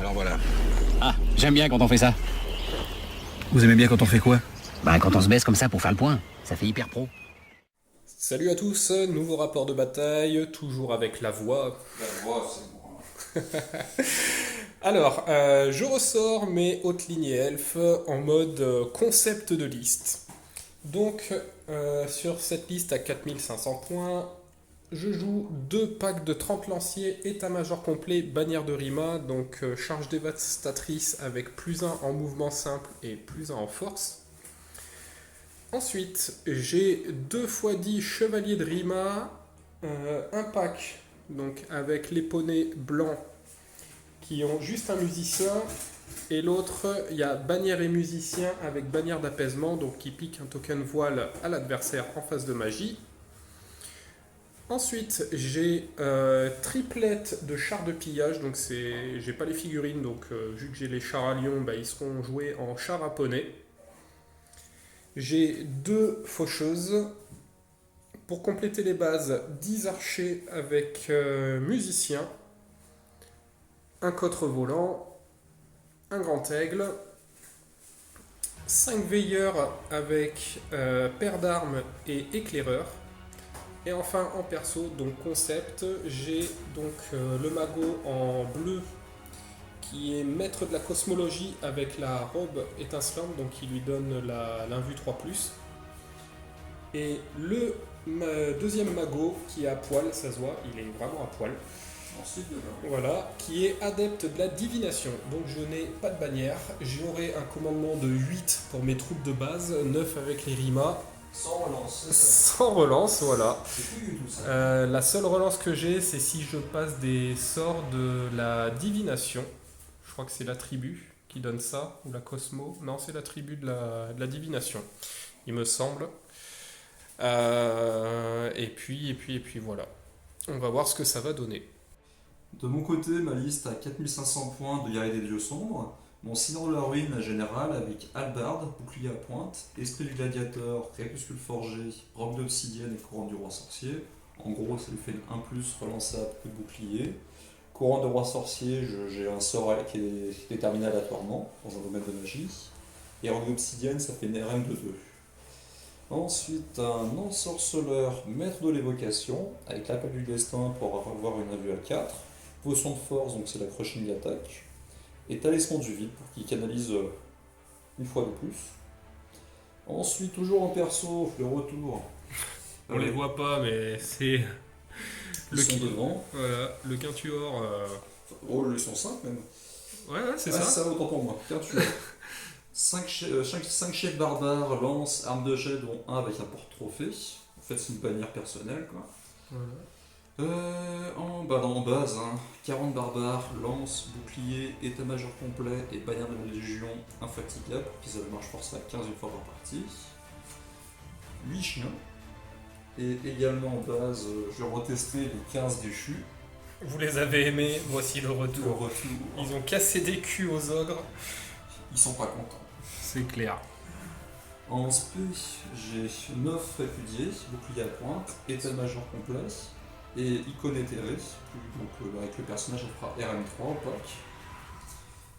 Alors voilà. Ah, j'aime bien quand on fait ça. Vous aimez bien quand on fait quoi? Bah, quand on se baisse comme ça pour faire le point. Ça fait hyper pro. Salut à tous, nouveau rapport de bataille, toujours avec la voix. La voix, c'est moi. Alors, je ressors mes hautes lignes elfes en mode concept de liste. Donc, sur cette liste à 4500 points, je joue 2 packs de 30 lanciers, état-major complet, bannière de Rima, donc charge dévastatrice avec +1 en mouvement simple et +1 en force. Ensuite, j'ai 2 x 10 chevaliers de Rima, un pack donc avec les poneys blancs qui ont juste un musicien, et l'autre, il y a bannière et musicien avec bannière d'apaisement, donc qui pique un token voile à l'adversaire en phase de magie. Ensuite, j'ai triplette de chars de pillage, donc j'ai pas les figurines, donc vu que j'ai les chars à lion, bah, ils seront joués en chars à poney. J'ai 2 faucheuses. Pour compléter les bases, 10 archers avec musicien, un cotre volant, un grand aigle, 5 veilleurs avec paire d'armes et éclaireur. Et enfin en perso, donc concept, j'ai donc le magot en bleu qui est maître de la cosmologie avec la robe étincelante, donc qui lui donne l'invue 3+. Et le deuxième magot qui est à poil, ça se voit, il est vraiment à poil. Ensuite, Voilà, qui est adepte de la divination. Donc je n'ai pas de bannière, j'aurai un commandement de 8 pour mes troupes de base, 9 avec les rimas. sans relance. Sans relance, voilà. C'est plus du tout ça. La seule relance que j'ai, c'est si je passe des sorts de la divination. Je crois que c'est la tribu qui donne ça, ou la cosmo. Non, c'est la tribu de la divination, il me semble. Et puis voilà. On va voir ce que ça va donner. De mon côté, ma liste a 4500 points de Guerrier des Dieux Sombres, mon Seigneur de la Ruine général avec Halbarde, bouclier à pointe, Esprit du Gladiateur, Crépuscule Forgé, Roc d'Obsidienne et Couronne du Roi Sorcier. En gros, ça lui fait un plus relançable coup de bouclier. Couronne de Roi Sorcier, j'ai un sort qui est déterminé aléatoirement dans un domaine de magie. Et Roc d'Obsidienne, ça fait une RM de 2. Ensuite, un ensorceleur, maître de l'évocation, avec l'appel du destin pour avoir une invue à 4. Potion de force, donc c'est la crushing attack. Et talisman du vide pour qu'il canalise une fois de plus. Ensuite, toujours en perso, le retour. On les voit pas, mais c'est Ils sont devant. voilà, le quintuor. Oh, ils sont 5 même. Ouais, c'est Ah, ça. ça, autant pour moi. Quintuor. 5 chefs barbares, lance, armes de jet, dont un avec un porte-trophée. En fait, c'est une bannière personnelle, quoi. Voilà. En base, 40 barbares, lance, bouclier, état-major complet et bannière de la Légion infatigable pour qu'ils aient marche force à 15 une fois par partie. 8 chiens. Et également en base, je vais retester les 15 déchus. Vous les avez aimés, voici le Le retour. retour, Ils ont cassé des culs aux ogres. ils sont pas contents. C'est clair. En SP, j'ai 9 répudiés, bouclier à pointe, état-major complet. Et icône éthérée, donc avec le personnage elle fera RM3 au pack.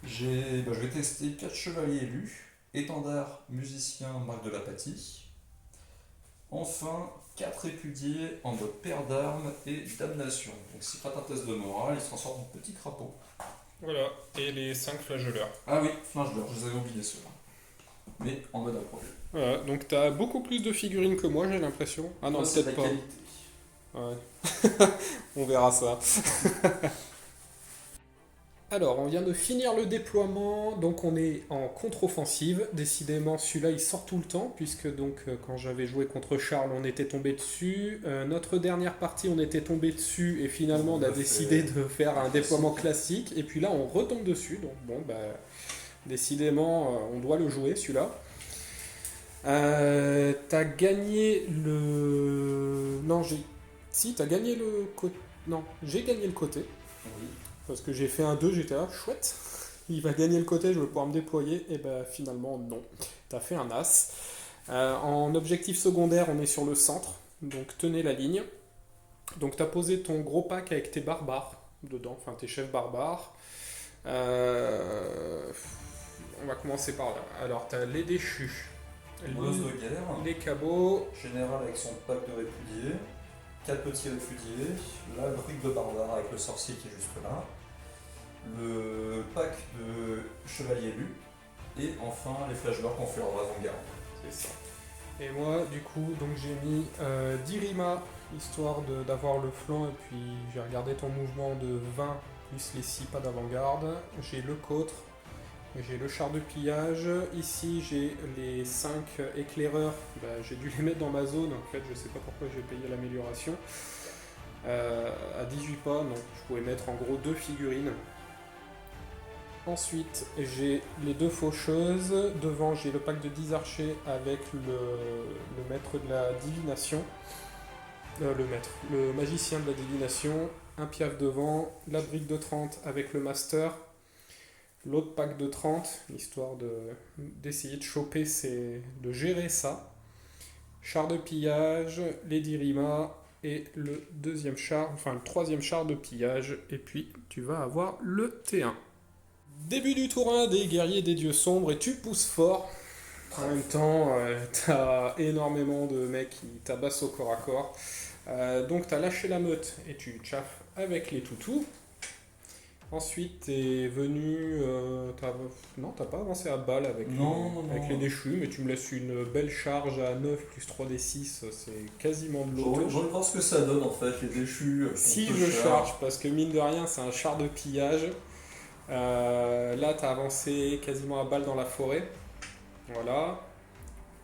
Je vais tester 4 chevaliers élus, étendard, musicien, marque de l'apathie. Enfin, 4 répudiés en mode paire d'armes et damnation. Donc s'ils ratent un test de morale, ils se transforment en petit crapaud. Voilà, et les 5 flageoleurs. Ah oui, flinge d'or, je les avais oubliés ceux-là. Mais en mode approché. Voilà, donc t'as beaucoup plus de figurines que moi, j'ai l'impression. Ah non, C'est peut-être la pas. qualité. Ouais. On verra ça. Alors, on vient de finir le déploiement, donc on est en contre-offensive. Décidément, celui-là, il sort tout le temps, puisque donc quand j'avais joué contre Charles, on était tombé dessus. Notre dernière partie, on était tombé dessus, et finalement, on a décidé de faire un déploiement classique. Et puis là, on retombe dessus, donc bon, bah, décidément, on doit le jouer, celui-là. T'as gagné le... Non, t'as gagné le côté... Non, j'ai gagné le côté. Oui. Parce que j'ai fait un 2, j'étais là, chouette. Il va gagner le côté, je vais pouvoir me déployer. Et ben finalement, non. T'as fait un as. En objectif secondaire, on est sur le centre. Donc tenez la ligne. Donc t'as posé ton gros pack avec tes barbares dedans. Enfin, tes chefs barbares. On va commencer par là. Alors, tu as les déchus, Bolos de guerre. les cabots, Général avec son pack de répudiés. 4 petits répudiés. La brique de barbare avec le sorcier qui est juste là. Le pack de chevalier élu. Et enfin les flashbacks qui ont fait leur avant-garde. c'est ça. Et moi, du coup, donc j'ai mis 10 rimas, histoire d'avoir le flanc, et puis j'ai regardé ton mouvement de 20 plus les 6 pas d'avant-garde. J'ai le côtre, j'ai le char de pillage. Ici, j'ai les 5 éclaireurs. Bah, j'ai dû les mettre dans ma zone, en fait, je sais pas pourquoi j'ai payé l'amélioration. À 18 pas, donc je pouvais mettre en gros 2 figurines. Ensuite, j'ai les 2 faucheuses. Devant, j'ai le pack de 10 archers avec le maître de la divination. Le magicien de la divination. Un piaf devant. La brique de 30 avec le master. L'autre pack de 30, histoire d'essayer de choper, de gérer ça. Char de pillage, les 10 rimas et le troisième char de pillage. Et puis, tu vas avoir le T1. Début du tour 1 des guerriers des dieux sombres et tu pousses fort. En même temps, t'as énormément de mecs qui tabassent au corps à corps. Donc t'as lâché la meute et tu chaffes avec les toutous. Ensuite t'es venu... Non, t'as pas avancé à balle avec les déchus, mais tu me laisses une belle charge à 9 plus 3d6, c'est quasiment de l'auto. Je vais voir ce que ça donne en fait, les déchus. Si je charge, parce que mine de rien c'est un char de pillage. Là, t'as avancé quasiment à balle dans la forêt. Voilà.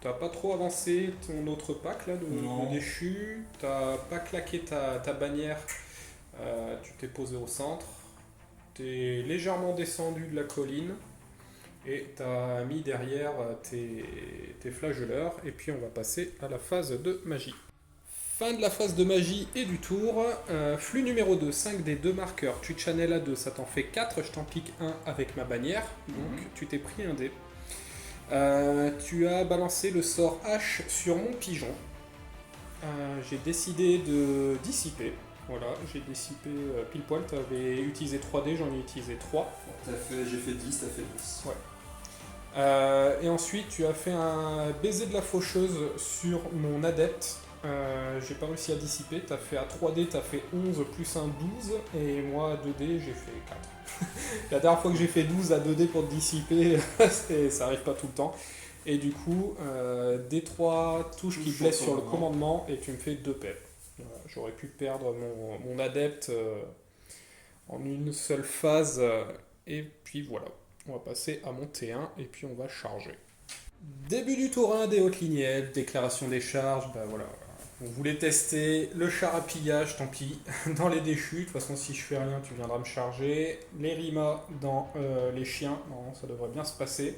T'as pas trop avancé ton autre pack là de déchu. T'as pas claqué ta bannière. Tu t'es posé au centre. T'es légèrement descendu de la colline. Et t'as mis derrière tes flagelleurs. Et puis on va passer à la phase de magie. Fin de la phase de magie et du tour. Flux numéro 2, 5 des 2 marqueurs. Tu channel à 2, ça t'en fait 4. Je t'en pique 1 avec ma bannière. Donc tu t'es pris un dé. Tu as balancé le sort H sur mon pigeon. J'ai décidé de dissiper. Voilà, j'ai dissipé pile poil. Tu avais utilisé 3 dés, j'en ai utilisé 3. J'ai fait 10, t'as fait 10. Ouais. Et ensuite, tu as fait un baiser de la faucheuse sur mon adepte. J'ai pas réussi à dissiper, t'as fait à 3D, t'as fait 11 plus un 12, et moi à 2D j'ai fait 4. La dernière fois que j'ai fait 12 à 2D pour dissiper, ça arrive pas tout le temps. Et du coup, des 3 touches qui blessent sur le commandement, et tu me fais 2 PEP. Voilà, j'aurais pu perdre mon adepte en une seule phase, et puis voilà. On va passer à mon T1, et puis on va charger. Début du tour 1 des hautes lignées, déclaration des charges, bah voilà. On voulait tester le char à pillage, tant pis, dans les déchus. De toute façon, si je fais rien, tu viendras me charger. Les rimas dans les chiens, non, ça devrait bien se passer.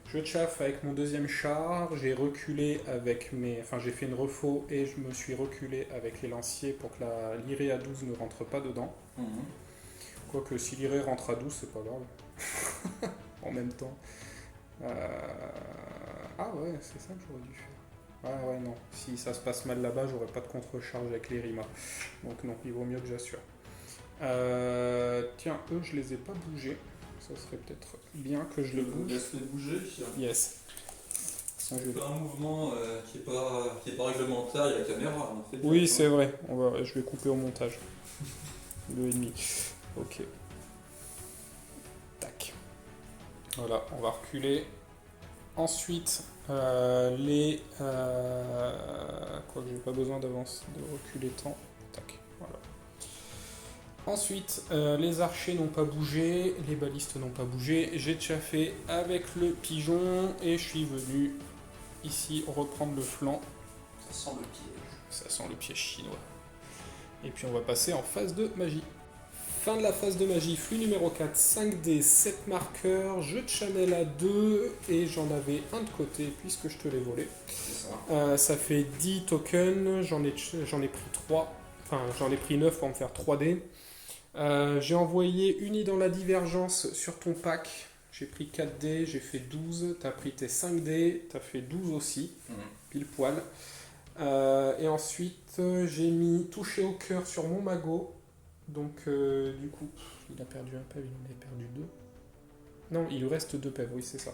Je chauffe avec mon deuxième char. J'ai reculé avec j'ai fait une refaux et je me suis reculé avec les lanciers pour que la lirée à 12 ne rentre pas dedans. Quoique si lirée rentre à 12, c'est pas grave. En même temps. Ah ouais, c'est ça que j'aurais dû faire. Ouais, non. Si ça se passe mal là-bas, j'aurais pas de contre-charge avec les rimas. Donc non, il vaut mieux que j'assure. Tiens, eux, je les ai pas bougés. Ça serait peut-être bien que je le bouge. Laisse-les bouger. Yes. C'est un mouvement qui est pas réglementaire, il y a la caméra. Oui, c'est vrai. Je vais couper au montage. 2,5. Ok. Tac. Voilà, on va reculer. Ensuite, quoi que j'ai pas besoin de reculer tant. Tac, voilà. Ensuite, les archers n'ont pas bougé, les balistes n'ont pas bougé. J'ai chaffé avec le pigeon et je suis venu ici reprendre le flanc. Ça sent le piège. Ça sent le piège chinois. Et puis on va passer en phase de magie. Fin de la phase de magie, flux numéro 4, 5D, 7 marqueurs, je channel à 2 et j'en avais un de côté puisque je te l'ai volé. C'est ça. Ça fait 10 tokens, j'en ai pris 3, enfin j'en ai pris 9 pour me faire 3D. J'ai envoyé Uni dans la divergence sur ton pack, j'ai pris 4D, j'ai fait 12, t'as pris tes 5D, t'as fait 12 aussi, pile poil. Et ensuite j'ai mis toucher au cœur sur mon magot. Donc du coup, il a perdu un PV, il en a perdu 2. Non, il lui reste 2 PV, oui, c'est ça.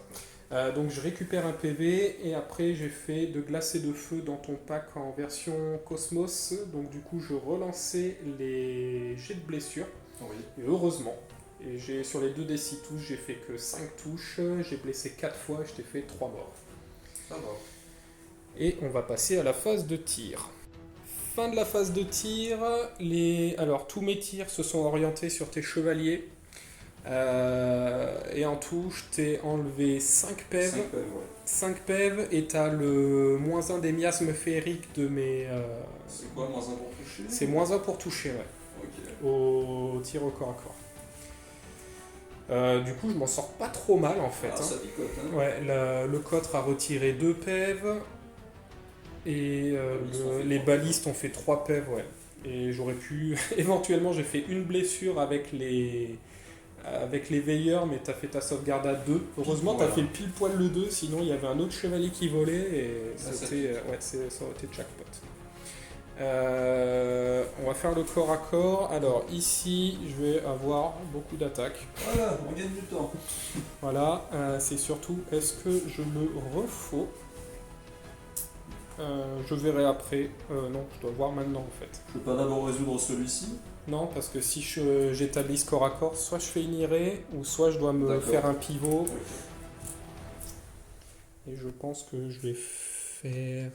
Donc je récupère un PV et après j'ai fait de glace et de feu dans ton pack en version Cosmos. Donc du coup je relançais les jets de blessure. Oui. Et heureusement. Et sur les 2 des 6 touches, j'ai fait que 5 touches. J'ai blessé 4 fois et je t'ai fait 3 morts. Ça va. Et on va passer à la phase de tir. Fin de la phase de tir. Alors tous mes tirs se sont orientés sur tes chevaliers. Et en tout, je t'ai enlevé 5 PEV. 5 PEV, ouais. 5 PEV et t'as le -1 des miasmes féeriques de mes. C'est quoi, -1 pour toucher? C'est -1 pour toucher, ouais. Ok. Au tir au corps à corps. Du coup, je m'en sors pas trop mal en fait. Ah, ça picote, hein. Ouais, le cotre a retiré 2 PEV. Et les balistes ont fait 3 PEV, ouais. Et j'aurais pu. Éventuellement, j'ai fait une blessure avec les veilleurs, mais t'as fait ta sauvegarde à 2. Heureusement, t'as fait le pile poil le 2, sinon il y avait un autre chevalier qui volait et ça aurait été jackpot. On va faire le corps à corps. Alors ici, je vais avoir beaucoup d'attaques. Voilà, on gagne du temps. Voilà, c'est surtout est-ce que je me refaux. Je verrai après. Non, je dois voir maintenant en fait. Je peux pas d'abord résoudre celui-ci. Non, parce que si j'établis corps à corps, soit je fais une irée, ou soit je dois me faire un pivot. Ok. Et je pense que je vais faire...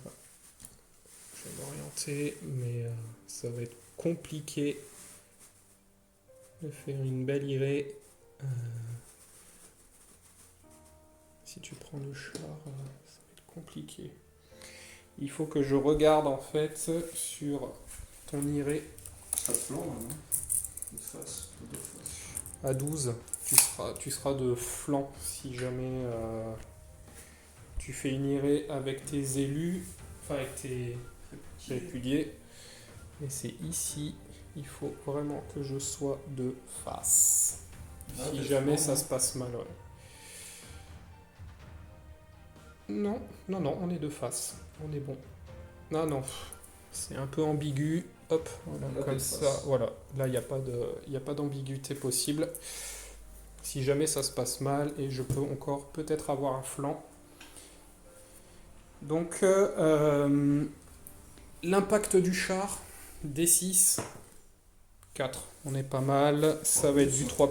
Je vais m'orienter, mais ça va être compliqué de faire une belle irée. Si tu prends le char, ça va être compliqué. Il faut que je regarde en fait sur ton irée. Ça te flanc, hein. De face, de face. À 12, tu seras de flanc si jamais tu fais une irée avec tes élus, enfin avec tes répudiés. Et c'est ici, il faut vraiment que je sois de face. Ah, Si t'es jamais flanc, ça hein. se passe mal, ouais. Non, on est de face. On est bon. Non, c'est un peu ambigu. Hop, voilà, Là, comme t'es de ça, face. voilà. Là, il n'y a pas d'ambiguïté possible. Si jamais ça se passe mal, et je peux encore peut-être avoir un flanc. Donc, l'impact du char, D6, 4. On est pas mal. Ça va être du 3+.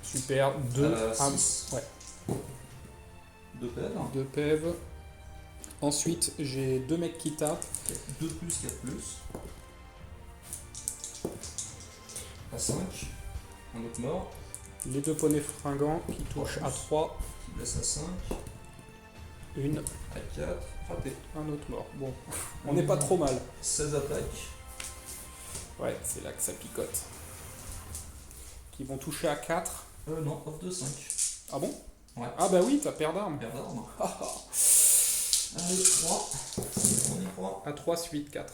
Super. 2. Ah, 6. ouais. 2 PEV. 2 PEV. Ensuite, j'ai 2 mecs qui tapent. 2+, 4+. À 5. Un autre mort. Les 2 poneys fringants qui touchent à 3. Qui blesse à 5. Une, À 4. Raté. un autre mort. Bon, on n'est pas trop mal. 16 attaques. Ouais, c'est là que ça picote. Qui vont toucher à 4. Non, off de 5. Ah bon? Ouais. Ah bah oui, t'as paire d'armes. Paire d'armes. Allez, 3. On y croit. À 3 suite 4.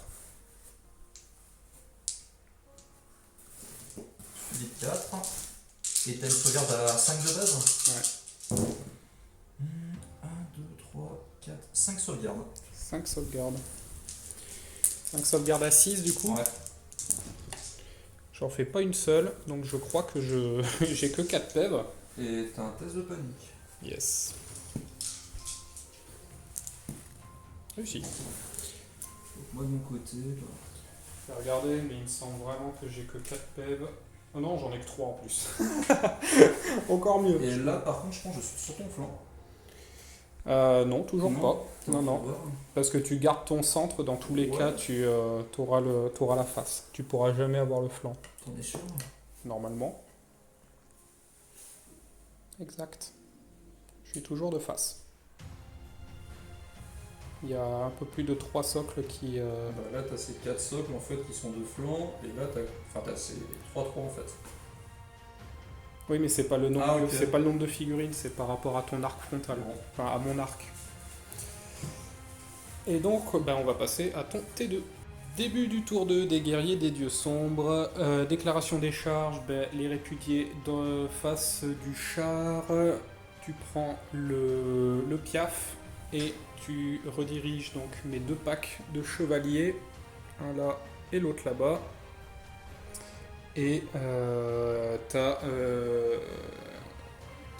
Vite 4. Et t'as une sauvegarde à 5 de base. Ouais. 1, 2, 3, 4, 5 sauvegardes. 5 sauvegardes. 5 sauvegardes à 6 du coup. Ouais. J'en fais pas une seule, donc je crois que j'ai que 4 PEV. Et t'as un test de panique. Yes. Réussi. Donc moi de mon côté, J'ai regardé, mais il me semble vraiment que j'ai que 4 PEV. Oh non, j'en ai que 3 en plus. Encore mieux. Et là par contre je pense que je suis sur ton flanc. Non, toujours Non. pas. Non, non. Faut voir. Parce que tu gardes ton centre, dans tous les Ouais. cas, tu auras la face. Tu pourras jamais avoir le flanc, T'en es sûr? normalement. Exact. Je suis toujours de face. Il y a un peu plus de 3 socles qui... Bah, là t'as ces 4 socles en fait qui sont de flanc. Et là t'as ces 3-3 en fait. Oui, mais c'est pas le nombre, Ah, ok. c'est pas le nombre de figurines, c'est par rapport à ton arc frontal. Bon. Enfin, à mon arc. Et donc, ben, on va passer à ton T2. Début du tour 2 des guerriers des dieux sombres. Déclaration des charges, ben, les répudiés de face du char. Tu prends le piaf et tu rediriges donc mes 2 packs de chevaliers. Un là et l'autre là-bas. Et t'as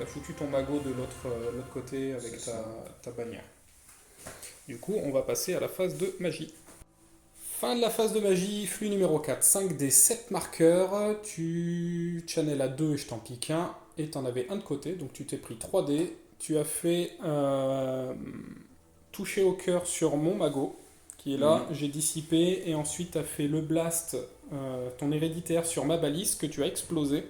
foutu ton magot de l'autre côté avec C'est ça. ta bannière. Du coup, on va passer à la phase de magie. Fin de la phase de magie, flux numéro 4. 5 des 7 marqueurs. Tu channel à 2 et je t'en pique un. Et t'en avais un de côté, donc tu t'es pris 3 dés. Tu as fait toucher au cœur sur mon magot, qui est là. J'ai dissipé. Et ensuite, tu as fait le blast, ton héréditaire, sur ma balise, que tu as explosé.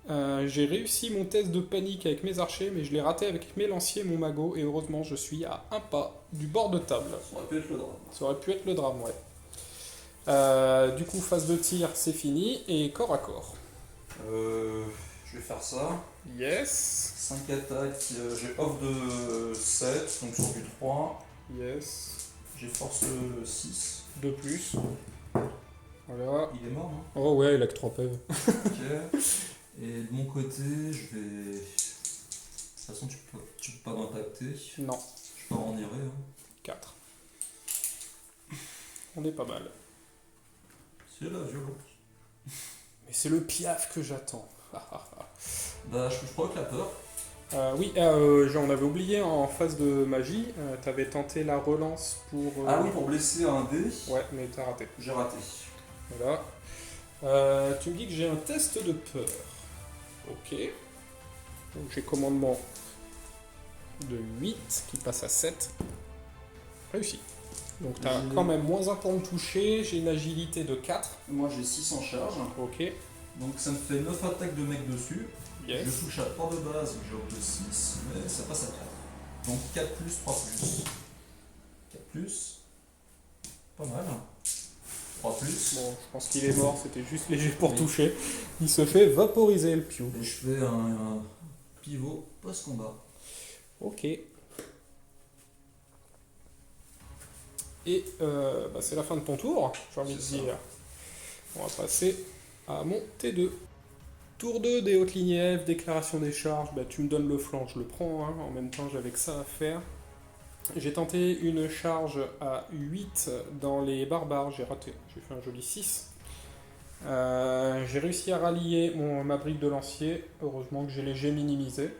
J'ai réussi mon test de panique avec mes archers, mais je l'ai raté avec mes lanciers et mon magot. Et heureusement, je suis à un pas du bord de table. Ça aurait pu être le drame. Ça aurait pu être le drame, ouais. Du coup, phase de tir, c'est fini. Et corps à corps. Je vais faire ça. Yes. 5 attaques, j'ai off de 7, donc sur du 3. Yes. J'ai force 6. De plus. Voilà. Il est mort, non? Oh ouais, il a que 3 PV. Ok. Et de mon côté, je vais. De toute façon, tu peux pas m'impacter. Non, Je peux en irer. Hein. 4. On est pas mal. C'est la violence. Mais c'est le piaf que j'attends. Bah, je provoque la peur. Oui, j'en avais oublié en phase de magie. T'avais tenté la relance pour. Ah oui, pour blesser un dé, Ouais, mais t'as raté. j'ai raté. Voilà. Tu me dis que j'ai un test de peur. Ok. Donc j'ai commandement de 8 qui passe à 7. Réussi. Donc t'as J'ai- quand même moins un point de toucher. J'ai une agilité de 4. Moi, j'ai 6 en charge. Ok. Donc, ça me fait 9 attaques de mec dessus. Yes. Je touche à 3 de base, donc j'ai off de 6, mais ça passe à 4. Donc 4 plus, 3 plus. 4 plus. Pas mal. 3 plus. Bon, je pense qu'il est mort, c'était juste léger pour Oui. toucher. Il se fait vaporiser le piou. Et je fais un pivot post-combat. Ok. Et c'est la fin de ton tour, j'ai envie de C'est ça. dire. On va passer à mon T2. Tour 2 des hautes lignes F, déclaration des charges. Bah, tu me donnes le flanc, je le prends. Hein. En même temps, j'avais que ça à faire. J'ai tenté une charge à 8 dans les barbares, j'ai raté. J'ai fait un joli 6. J'ai réussi à rallier ma brique de lancier. Heureusement que j'ai léger minimisé.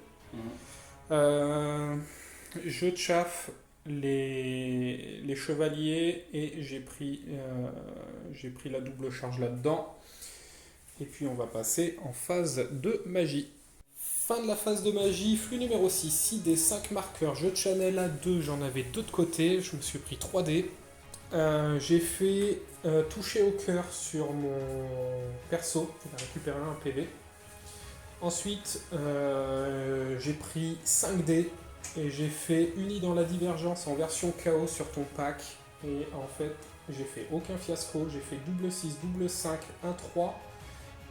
Je chauffe les chevaliers et j'ai pris la double charge là-dedans. Et puis on va passer en phase de magie. Fin de la phase de magie, flux numéro 6, 6 des 5 marqueurs. Je channel à 2, j'en avais 2 de côté, je me suis pris 3 dés. J'ai fait toucher au cœur sur mon perso, il a récupéré un PV. Ensuite, j'ai pris 5 dés et j'ai fait uni dans la divergence en version chaos sur ton pack. Et en fait, j'ai fait aucun fiasco, j'ai fait double 6, double 5, 1, 3.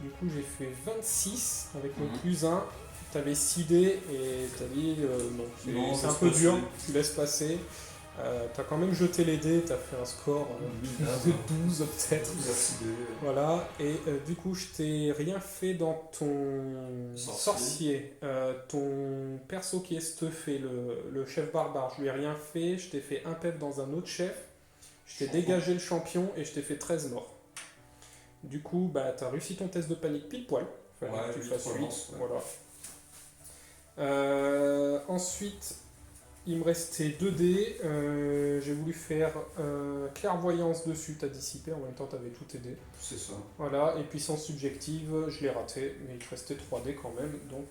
Du coup, j'ai fait 26 avec mon plus 1. T'avais 6 dés et t'as dit non, Non, c'est un laisse peu passer. dur, tu laisses passer. T'as quand même jeté les dés, t'as fait un score de 12 peut-être. Voilà, et du coup, je t'ai rien fait dans ton sorcier. Ton perso qui est stuffé, le chef barbare, je lui ai rien fait. Je t'ai fait un pep dans un autre chef. Je t'ai dégagé le champion et je t'ai fait 13 morts. Du coup, t'as réussi ton test de panique pile poil. Fallait Ouais, que tu huit fasses 8. relances, ouais. Voilà. Ensuite, il me restait 2 dés. J'ai voulu faire clairvoyance dessus, t'as dissipé. En même temps, t'avais tout tes dés. C'est ça. Voilà, et puissance subjective, je l'ai raté, mais il te restait 3 dés quand même. Donc,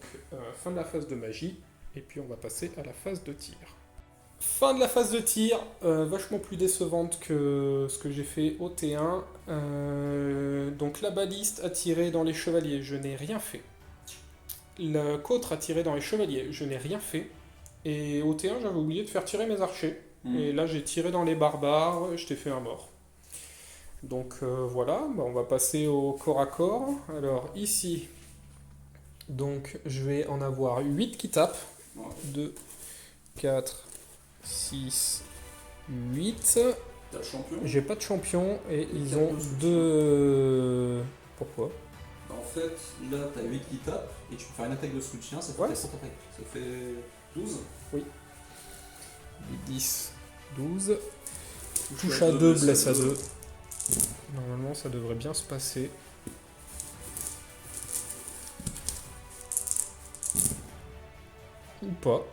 fin de la phase de magie. Et puis, on va passer à la phase de tir. Fin de la phase de tir, vachement plus décevante que ce que j'ai fait au T1. Donc la baliste a tiré dans les chevaliers, je n'ai rien fait. La côte a tiré dans les chevaliers, je n'ai rien fait. Et au T1, j'avais oublié de faire tirer mes archers. Et là, j'ai tiré dans les barbares, je t'ai fait un mort. Donc voilà, on va passer au corps à corps. Alors ici, donc je vais en avoir 8 qui tapent. 2, 4, 6, 8. T'as le champion. J'ai pas de champion et ils quatre ont de soutien. 2. Pourquoi? En fait, là, t'as 8 qui tapent et tu peux faire une attaque de soutien, ça fait Ouais. 4 attaques. Ça fait 12. 10, 12. Touche à 2, blesse à 2. Normalement, ça devrait bien se passer. Ou pas.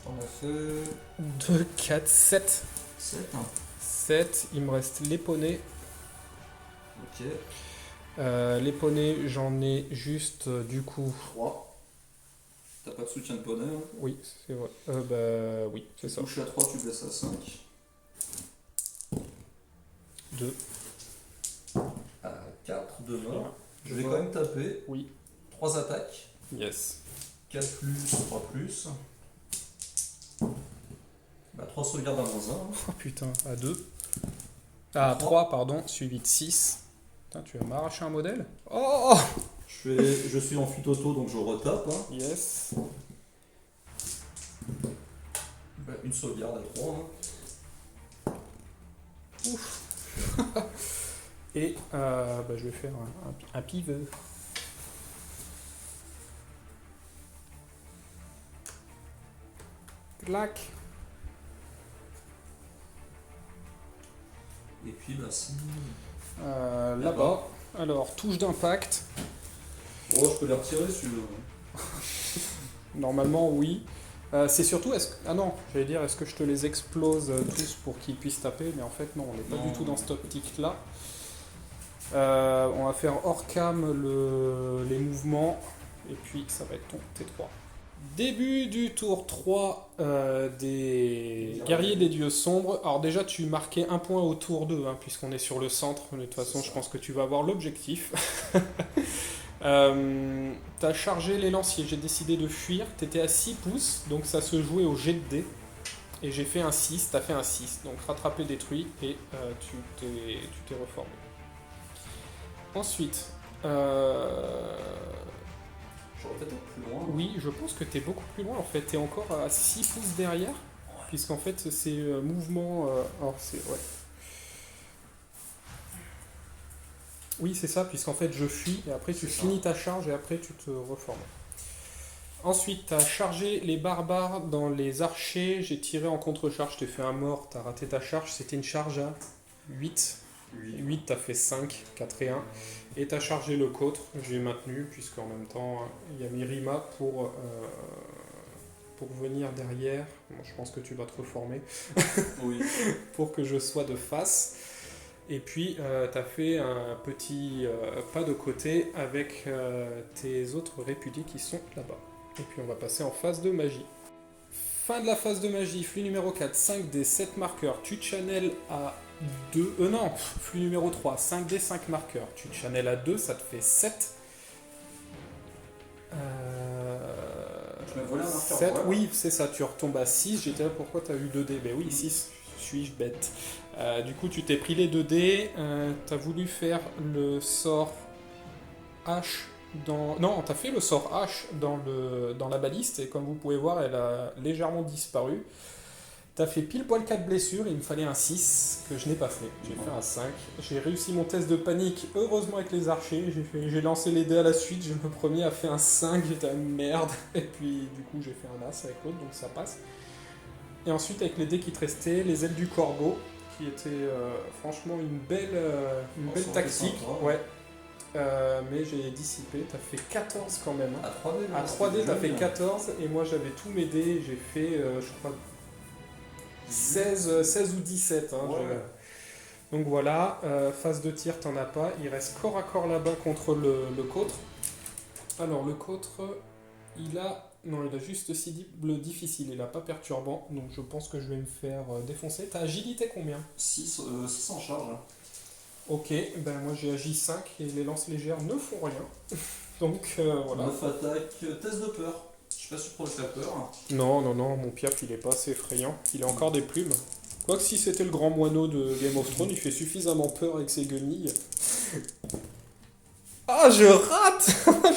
On a fait 2, 4, 7. 7. 7, il me reste les poneys. Ok. Les poneys, j'en ai juste du coup. 3. T'as pas de soutien de poney, hein? Oui, c'est vrai. Bah oui, c'est ça. Touche à 3, tu baisses à 5. 2. À 4, 2 morts. Je vais Ouais. quand même taper. Oui. 3 attaques. Yes. 4 plus, 3 plus. Bah 3 sauvegardes à -1. Oh putain, à 2. Ah, 3, pardon, suivi de 6. Putain, tu vas m'arracher un modèle? Oh! Je suis en fuite auto donc je retape. Hein. Yes. Bah, une sauvegarde à 3. Hein. Et bah, je vais faire un pivot. Clac. Et puis bah si. Là-bas. Alors, touche d'impact. Oh, je peux les retirer si tu veux. Normalement, oui. C'est surtout, ah non, j'allais dire, est-ce que je te les explose tous pour qu'ils puissent taper? Mais en fait, non, on n'est pas Non. du tout dans cette optique-là. On va faire hors cam les mouvements. Et puis, ça va être ton T3. Début du tour 3 des guerriers des dieux sombres. Alors déjà, tu marquais un point au tour 2, hein, puisqu'on est sur le centre. De toute façon, je pense que tu vas avoir l'objectif. T'as chargé les lanciers, j'ai décidé de fuir. T'étais à 6 pouces, donc ça se jouait au jet de dés. Et j'ai fait un 6, t'as fait un 6. Donc rattrapé, détruit, et tu t'es reformé. Ensuite, J'aurais peut-être être plus loin. oui, je pense que t'es beaucoup plus loin en fait. T'es encore à 6 pouces derrière. Puisqu'en fait, c'est mouvement. Alors, c'est. Ouais. Oui, c'est ça, puisqu'en fait, je fuis et après, tu finis ta charge et après, tu te reformes. Ensuite, t'as chargé les barbares dans les archers. J'ai tiré en contre-charge, t'ai fait un mort, t'as raté ta charge. C'était une charge à 8. 8, t'as fait 5, 4 et 1. Et t'as chargé le côtre, j'ai maintenu, puisqu'en même temps, il y a Mirima pour venir derrière. Bon, je pense que tu vas te reformer. Oui. Pour que je sois de face. Et puis, t'as fait un petit pas de côté avec tes autres répudiés qui sont là-bas. Et puis, on va passer en phase de magie. Fin de la phase de magie, flux numéro 4, 5 des 7 marqueurs. Tu channels à 2. Non, flux numéro 3, 5 des 5 marqueurs. Tu channels à 2, ça te fait 7. Je m'ai volé un marqueur. 7, Ouais. oui, c'est ça, tu retombes à 6. J'étais là, pourquoi t'as eu 2 dés? Ben oui, 6. Suis-je bête? Du coup, tu t'es pris les 2 dés. T'as voulu faire le sort H dans. Non, t'as fait le sort H dans la baliste, et comme vous pouvez voir, elle a légèrement disparu. T'as fait pile poil 4 blessures, il me fallait un 6 que je n'ai pas fait. J'ai fait un 5. J'ai réussi mon test de panique, heureusement avec les archers. J'ai lancé les dés à la suite, le premier a fait un 5, j'étais merde. Et puis du coup j'ai fait un as avec l'autre, donc ça passe. Et ensuite avec les dés qui te restaient, les ailes du corbeau, qui étaient franchement une belle tactique. sympa. Ouais. Mais j'ai dissipé, t'as fait 14 quand même. Hein. À 3D. À 3D, t'as fait 14, et moi j'avais tous mes dés, j'ai fait, je crois, 16 ou 17. Hein, Ouais. Donc voilà, phase de tir, t'en as pas. Il reste corps à corps là-bas contre le côtre. Alors le côtre, il a juste cible difficile, il a pas perturbant, donc je pense que je vais me faire défoncer. T'as agilité combien? 6 en charge. Ok, ben moi j'ai agi 5 et les lances légères ne font rien. Donc voilà. 9 attaques. Test de peur. Je sais pas si tu pourrais faire peur. Non, mon piaf il est pas assez effrayant. Il a encore des plumes. Quoique si c'était le grand moineau de Game of Thrones, il fait suffisamment peur avec ses guenilles. Ah, je rate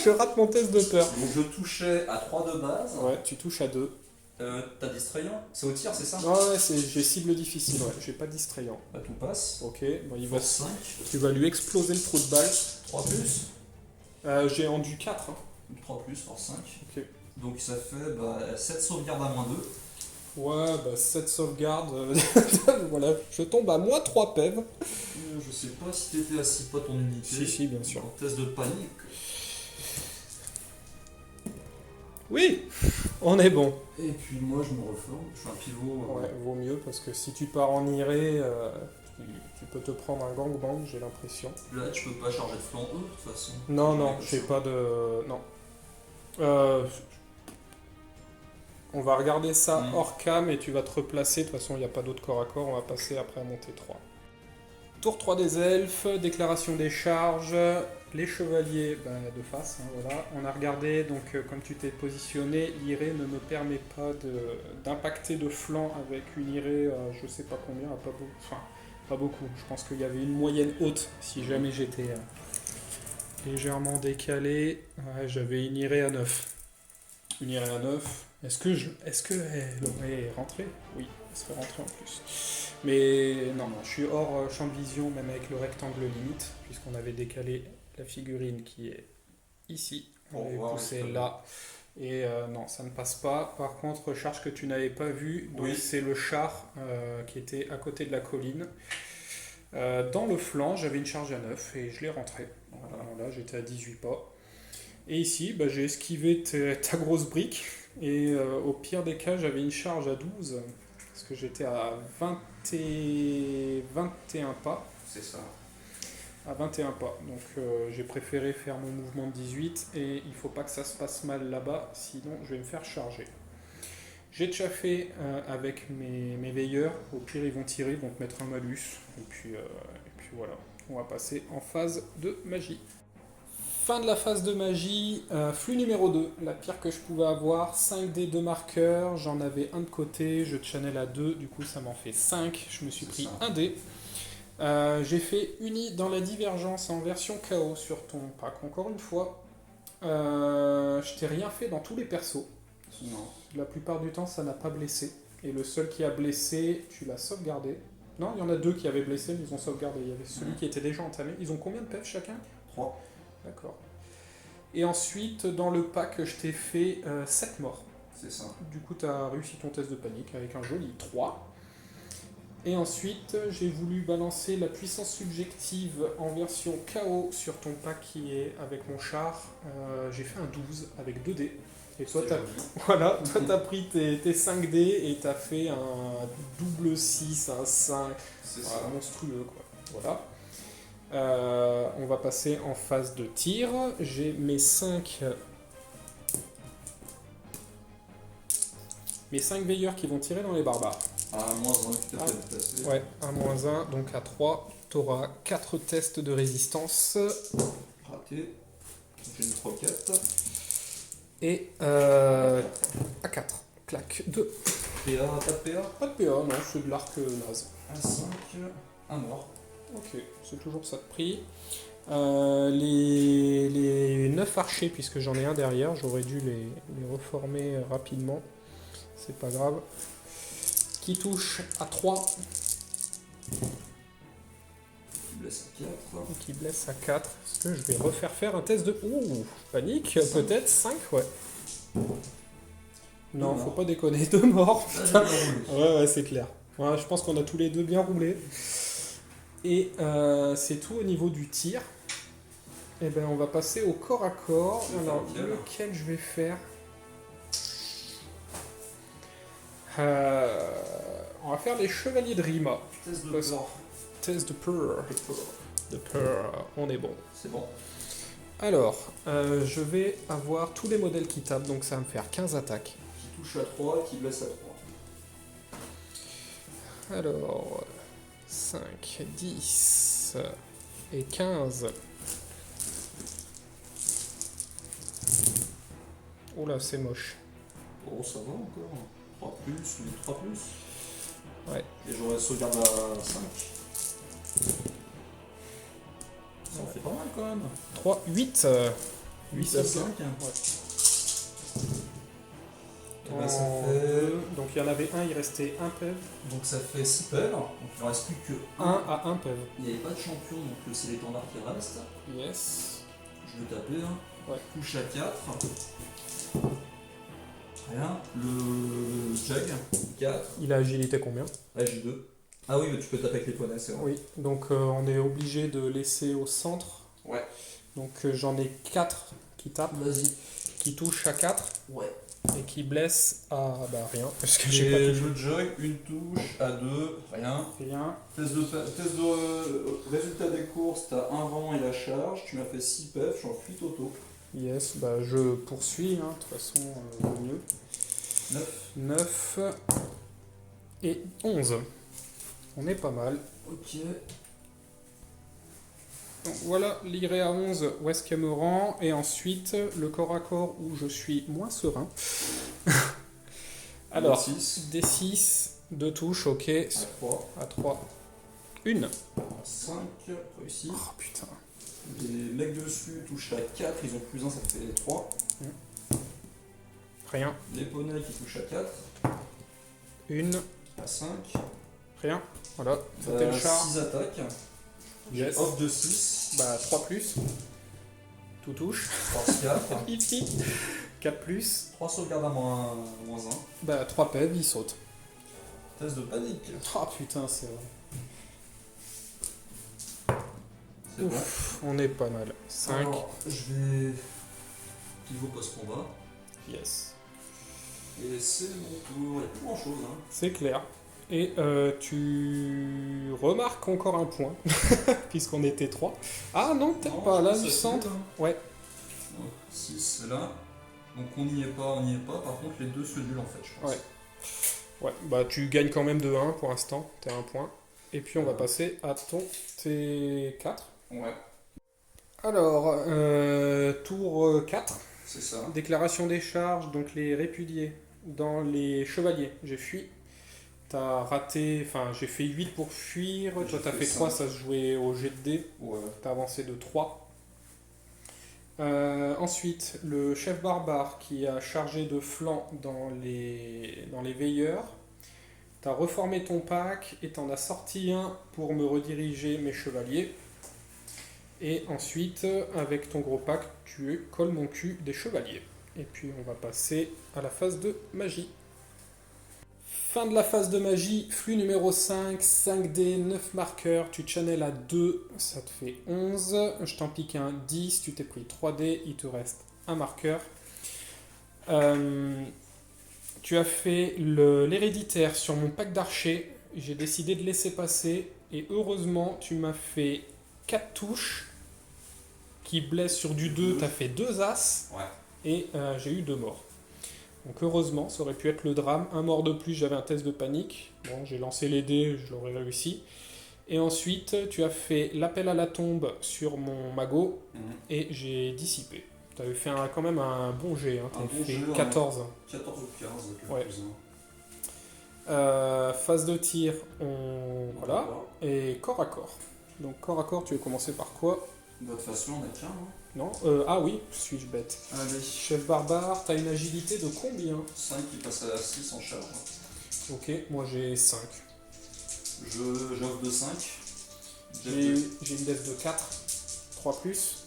Je rate mon test de peur. Donc je touchais à 3 de base. Ouais, tu touches à 2. T'as distrayant. C'est au tir, c'est ça? Ouais, j'ai cible difficile, ouais. J'ai pas distrayant. Bah tout passe. Ok, bon, Force 5. tu vas lui exploser le trou de balle. 3 plus. J'ai rendu 4. Hein. 3 plus, force 5. Ok. Donc ça fait 7 sauvegardes à -2. Ouais, bah 7 sauvegardes. Voilà, je tombe à moins 3 PEV. Je sais pas si t'étais à 6 pas ton unité. Si, bien sûr. En test de panique. Oui. On est bon. Et puis moi je me reforme, je fais un pivot. Ouais, vaut mieux parce que si tu pars en iré, tu peux te prendre un gangbang, j'ai l'impression. Là tu peux pas charger de flanc E de toute façon. Non, non, j'ai pas de... Non. On va regarder ça hors cam et tu vas te replacer. De toute façon, il n'y a pas d'autre corps à corps. On va passer après à monter 3. Tour 3 des elfes, déclaration des charges, les chevaliers de face. Hein, voilà. On a regardé, donc comme tu t'es positionné, l'iré ne me permet pas d'impacter de flanc avec une iré, je sais pas combien, pas beaucoup. Enfin, pas beaucoup. Je pense qu'il y avait une moyenne haute si jamais j'étais légèrement décalé. Ouais, j'avais une iré à 9. Une iré à 9. Est-ce qu'elle aurait rentré? Oui, elle serait rentrée en plus. Mais non, je suis hors champ de vision, même avec le rectangle limite, puisqu'on avait décalé la figurine qui est ici. On l'avait poussée là. Et non, ça ne passe pas. Par contre, charge que tu n'avais pas vue, donc c'est le char qui était à côté de la colline. Dans le flanc, j'avais une charge à 9 et je l'ai rentrée. Voilà, j'étais à 18 pas. Et ici, j'ai esquivé ta grosse brique. Et au pire des cas, j'avais une charge à 12. Parce que j'étais à 21 pas. C'est ça. À 21 pas. Donc j'ai préféré faire mon mouvement de 18. Et il faut pas que ça se passe mal là-bas. Sinon, je vais me faire charger. J'ai déjà fait avec mes veilleurs. Au pire, ils vont tirer, ils vont te mettre un malus. Et puis voilà. On va passer en phase de magie. Fin de la phase de magie, flux numéro 2, la pire que je pouvais avoir, 5 dés de marqueurs, j'en avais un de côté, je channel à 2, du coup ça m'en fait 5, je me suis pris un dé. J'ai fait uni dans la divergence en version KO sur ton pack, encore une fois. Je t'ai rien fait dans tous les persos, Non. la plupart du temps ça n'a pas blessé, et le seul qui a blessé, tu l'as sauvegardé. Non, il y en a 2 qui avaient blessé, mais ils ont sauvegardé, il y avait celui qui était déjà entamé. Ils ont combien de PF chacun? 3. D'accord. Et ensuite, dans le pack, je t'ai fait 7 morts. C'est ça. Du coup, tu as réussi ton test de panique avec un joli 3. Et ensuite, j'ai voulu balancer la puissance subjective en version KO sur ton pack qui est avec mon char. J'ai fait un 12 avec 2 dés. Et toi, t'as pris tes 5 dés et t'as fait un double 6, un 5. C'est ça. Monstrueux, quoi. Voilà. On va passer en phase de tir. J'ai mes 5 veilleurs qui vont tirer dans les barbares. Ah, moins 1 qui t'a fait passer. Ouais, 1-1, donc à 3, tu auras 4 tests de résistance. Raté. J'ai une croquette. Et à 4. Clac, 2. PA, pas de PA. Pas de PA, non, c'est de l'arc naze. Un 5, un mort. Ok, c'est toujours ça de prix. Les 9 archers, puisque j'en ai un derrière, j'aurais dû les reformer rapidement. C'est pas grave. Qui touche à 3. Qui blesse à 4. Et qui blesse à 4. Est-ce que je vais refaire faire un test de... Ouh, panique, peut-être 5, ouais. Non, faut pas déconner, 2 morts. Putain. Ouais, c'est clair. Ouais, je pense qu'on a tous les deux bien roulé. Et c'est tout au niveau du tir. Et ben on va passer au corps à corps. Alors lequel je vais faire? On va faire les chevaliers de Rima. Test de peur. Test de peur. De peur. On est bon. C'est bon. Alors, je vais avoir tous les modèles qui tapent, donc ça va me faire 15 attaques. Qui touche à 3 et qui blesse à 3. Alors, 5, 10 et 15. Oh là, c'est moche. Oh, ça va encore. 3 plus, ou 3 plus. Ouais. Et j'aurais sauvegarde à 5. Ça en fait pas mal quand même. 3, 8. 8 à 5. Ouais. Et ben, ça fait... Donc il y en avait un, il restait un PEV. Donc ça fait 6 pèves. Donc il ne reste plus que 1 à 1 PEV. Il n'y avait pas de champion, donc c'est l'étendard qui reste. Yes. Je vais taper. Hein. Ouais. Touche à 4. Rien. Le Jag, 4. Il a agilité combien? Là j'ai 2. Ah oui, mais tu peux taper avec les poignets, c'est vrai. Oui, donc on est obligé de laisser au centre. Ouais. Donc j'en ai 4 qui tapent. Vas-y. qui touche à 4 Ouais. et qui blesse à rien. Parce que j'ai pas J'ai touché. le jug, une touche, à 2, rien. Rien. Test de résultat des courses, t'as un vent et la charge, tu m'as fait 6 pef, je suis en fuite auto. Yes, bah je poursuis, hein, de toute façon, le mieux. 9. 9 et 11. On est pas mal. Ok. Donc voilà, l'iré à 11 où est-ce qu'elle me rend. Et ensuite, le corps à corps où je suis moins serein. Alors, 6. D6, 2 touches, ok. À 3. À 3. Une. À 5. Réussi. Oh putain. Les mecs dessus touchent à 4, ils ont plus 1, ça fait 3. Rien. Les poneys qui touchent à 4. Une. À 5. Rien. Voilà, c'était le char. 6 attaques. Yes. Off de 6. Bah 3 plus. Tout touche. Force 4. Ici. 4 plus. 3 sauvegardes à moins 1. Bah 3 PEV, il saute. Test de panique. Oh putain, c'est vrai. C'est bon. Ouf, on est pas mal. 5. Alors, je vais. Pivot post-combat. Yes. Et c'est mon tour. Il n'y a plus grand chose. Hein. C'est clair. Et tu remarques encore un point, puisqu'on était 3. Ah non, peut-être Non, pas, là, ça du se centre. fait, hein. Ouais. 6 là. Donc on n'y est pas, on n'y est pas. Par contre, les deux se nulent en fait, je pense. Ouais. Ouais, bah tu gagnes quand même de 1 pour l'instant, t'es à 1 point. Et puis on va passer à ton T4. Ouais, Alors, tour 4, c'est ça. déclaration des charges, donc les répudiés dans les chevaliers. J'ai fui. T'as raté, enfin j'ai fait 8 pour fuir, toi t'as fait 3, ça se jouait au jet de dés. Ouais. T'as avancé de 3. Ensuite, le chef barbare qui a chargé de flanc dans les veilleurs. T'as reformé ton pack et t'en as sorti un pour me rediriger mes chevaliers. Et ensuite, avec ton gros pack, tu colles mon cul des chevaliers. Et puis on va passer à la phase de magie. Fin de la phase de magie, flux numéro 5, 5D, 9 marqueurs, tu channels à 2, ça te fait 11. Je t'en pique un 10, tu t'es pris 3D, il te reste un marqueur. Tu as fait l'héréditaire sur mon pack d'archers, j'ai décidé de laisser passer, et heureusement tu m'as fait 4 touches qui blessent sur du 2, tu as fait 2 as, Ouais. et j'ai eu 2 morts. Donc heureusement, ça aurait pu être le drame. Un mort de plus, j'avais un test de panique. Bon, j'ai lancé les dés, je l'aurais réussi. Et ensuite, tu as fait l'appel à la tombe sur mon magot et j'ai dissipé. Tu avais fait quand même un bon jet, hein. Un Tu bon fait jet, 14. 14 ou 15 avec le Ouais. plus Phase de tir, voilà. Et corps à corps. Donc corps à corps, tu veux commencer par quoi? De toute façon, on a qu'un. Hein. Non ah oui, suis-je bête. Allez. Chef barbare, t'as une agilité de combien? 5 qui passe à 6 en charge. Ok, moi j'ai 5. J'offre de 5. J'ai une def de 4. 3 plus.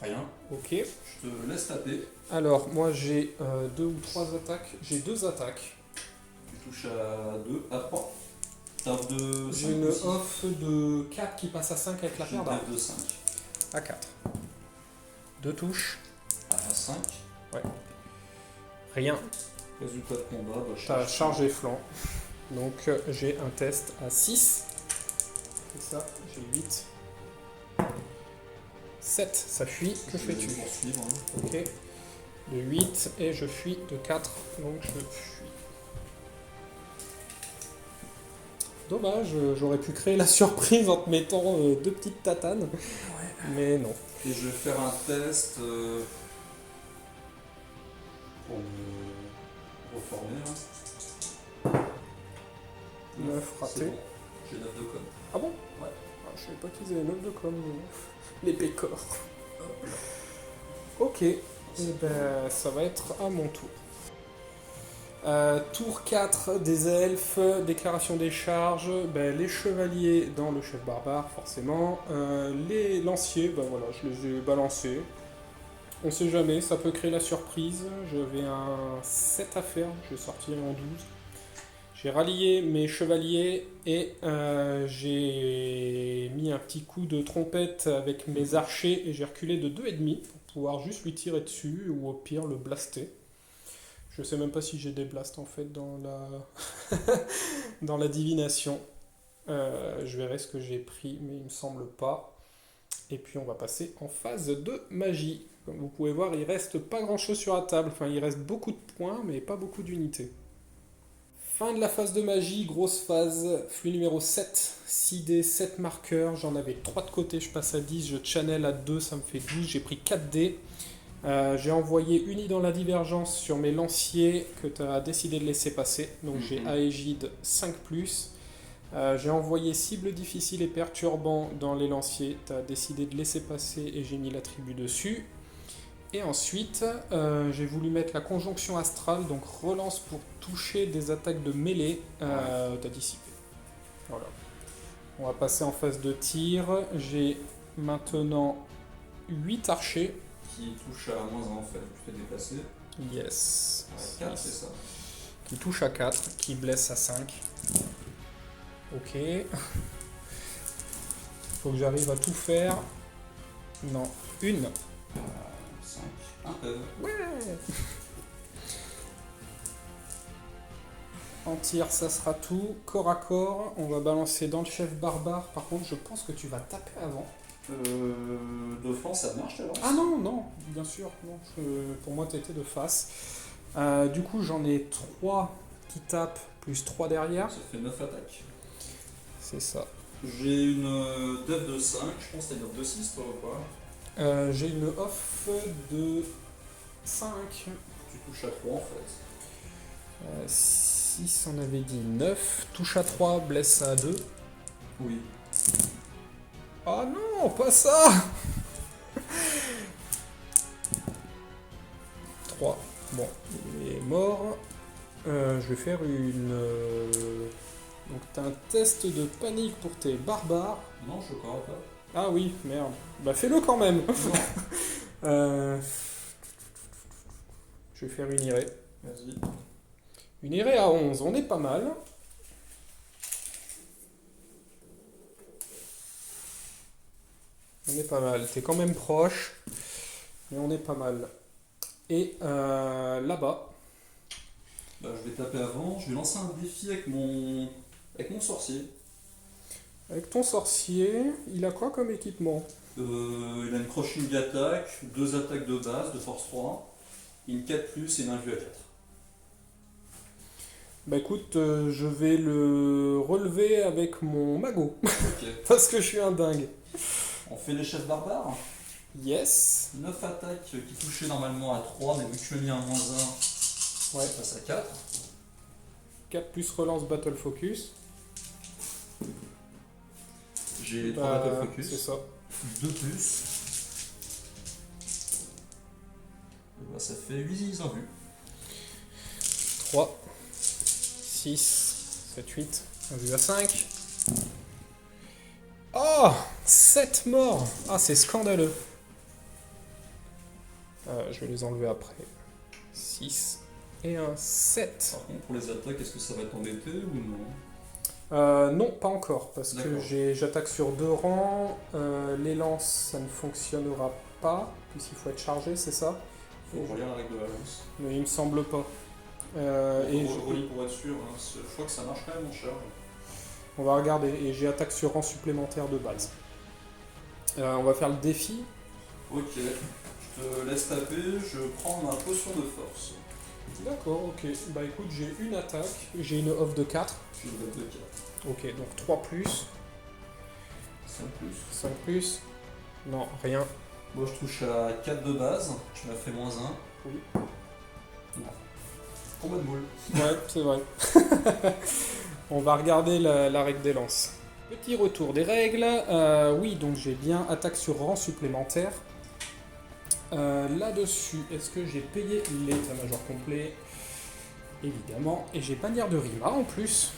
Rien. Ok. Je te laisse taper. Alors, moi j'ai 2 ou 3 attaques. J'ai 2 attaques. Tu touches à 2, à 3. T'as de 5. J'ai une off de 4 qui passe à 5 avec la J'ai paire une d'armes. def de 5. À 4. 2 touches. À 5. Rien. Résultat de combat, bah, T'as chargé flanc. Donc j'ai un test à 6. C'est ça, j'ai 8. 7, ça fuit. Que fais-tu? Poursuivre, hein. Ok. De 8 et je fuis de 4. Donc je fuis. Dommage, j'aurais pu créer la surprise en te mettant 2 petites tatanes. Mais non. Et je vais faire un test pour me reformer. Là. 9 C'est raté. bon. J'ai 9 de com. Ah bon? Ouais. Ah, je savais pas qu'ils avaient 9 de com. Les pécores. Ok. Et ben, ça va être à mon tour. Tour 4 des elfes, déclaration des charges, ben, les chevaliers dans le chef barbare forcément, les lanciers, ben voilà, je les ai balancés, on sait jamais, ça peut créer la surprise, j'avais un 7 à faire, je vais sortir en 12, j'ai rallié mes chevaliers et j'ai mis un petit coup de trompette avec mes archers et j'ai reculé de 2,5 pour pouvoir juste lui tirer dessus ou au pire le blaster. Je sais même pas si j'ai des blasts en fait dans la, dans la divination. Je verrai ce que j'ai pris, mais il me semble pas. Et puis on va passer en phase de magie. Comme vous pouvez voir, il reste pas grand chose sur la table. Enfin, il reste beaucoup de points, mais pas beaucoup d'unités. Fin de la phase de magie, grosse phase, flux numéro 7, 6 dés, 7 marqueurs, j'en avais 3 de côté, je passe à 10, je channel à 2, ça me fait 12, j'ai pris 4 dés. J'ai envoyé uni dans la divergence sur mes lanciers que tu as décidé de laisser passer, donc j'ai Aegide 5+. J'ai envoyé cible difficile et perturbant dans les lanciers, tu as décidé de laisser passer et j'ai mis l'attribut dessus. Et ensuite, j'ai voulu mettre la conjonction astrale, donc relance pour toucher des attaques de mêlée, t'as dissipé. Voilà. On va passer en phase de tir. J'ai maintenant 8 archers. Qui touche à -1 en fait, tu fais déplacer. Yes. 4, c'est ça. Qui touche à 4, qui blesse à 5. Ok. Faut que j'arrive à tout faire. Non, une. 5. Ouais. En tir, ça sera tout. Corps à corps, on va balancer dans le chef barbare. Par contre, je pense que tu vas taper avant. De France, ça marche, alors? Ah non, non, bien sûr. Non, pour moi, t'étais de face. Du coup, j'en ai 3 qui tapent, plus 3 derrière. Ça fait 9 attaques. C'est ça. J'ai une def de 5, je pense que t'as une def de 6, toi ou pas? J'ai une off de 5. Tu touches à 3 en fait. 6, on avait dit 9. Touche à 3, blesse à 2. Oui. Oh non, pas ça. 3. Bon, il est mort. Je vais faire une... Donc t'as un test de panique pour tes barbares. Non, je crois pas. Ah oui, merde. Bah fais-le quand même. Je vais faire une irée. Vas-y. Une irée à 11, on est pas mal. On est pas mal. T'es quand même proche, mais on est pas mal. Et là-bas. Bah, je vais taper avant. Je vais lancer un défi avec mon sorcier. Avec ton sorcier, il a quoi comme équipement? Il a une crushing attack, 2 attaques de base, de force 3, une 4+, et une invue à 4. Bah écoute, je vais le relever avec mon magot. Ok. Parce que je suis un dingue. On fait les chefs barbares. Yes. 9 attaques qui touchaient normalement à 3, mais vu que je suis mis un -1, Ouais. ça passe à 4. 4 plus relance battle focus. J'ai 3 Bah, battle focus. c'est ça. 2+. Et bah, ça fait 8 invus. 3, 6, 7, 8. Un vu à 5. Oh, 7 morts. Ah, c'est scandaleux. Je vais les enlever après. 6 et un 7. Par contre, pour les attaques, est-ce que ça va t'embêter ou non? Non, pas encore, parce que D'accord. j'attaque sur 2 rangs. Les lances, ça ne fonctionnera pas, puisqu'il faut être chargé, c'est ça? Faut relire la règle de la lance. Mais il me semble pas. Et Et je relis pour être sûr, hein. Je crois que ça marche quand même en charge. on va regarder, et j'ai attaque sur rang supplémentaire de base. On va faire le défi. Ok, je te laisse taper, je prends ma potion de force. D'accord, ok. Bah écoute, j'ai une attaque, j'ai une off de 4. Je vais de 4. Ok, donc 3 plus, 5+. 5 plus. Non, rien. Moi je touche à 4 de base, tu m'as fait -1. Oui. Non. Combat de moule. Ouais, c'est vrai. On va regarder la règle des lances. Petit retour des règles. Oui, donc j'ai bien attaque sur rang supplémentaire. Là-dessus, est-ce que j'ai payé l'état-major complet? Évidemment. Et j'ai bannière de Rima en plus.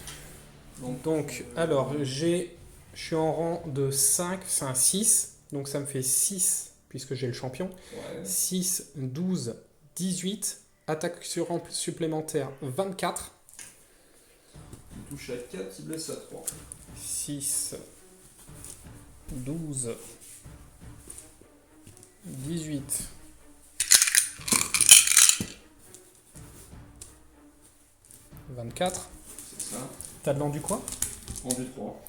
Donc alors, je suis en rang de 5, c'est un 6. Donc ça me fait 6, puisque j'ai le champion. Ouais. 6, 12, 18. Attaque sur rang supplémentaire, 24. Il touche à 4, il blesse à 3. 6, 12, 18, 24. C'est ça. T'as de l'endu quoi? Rendu 3.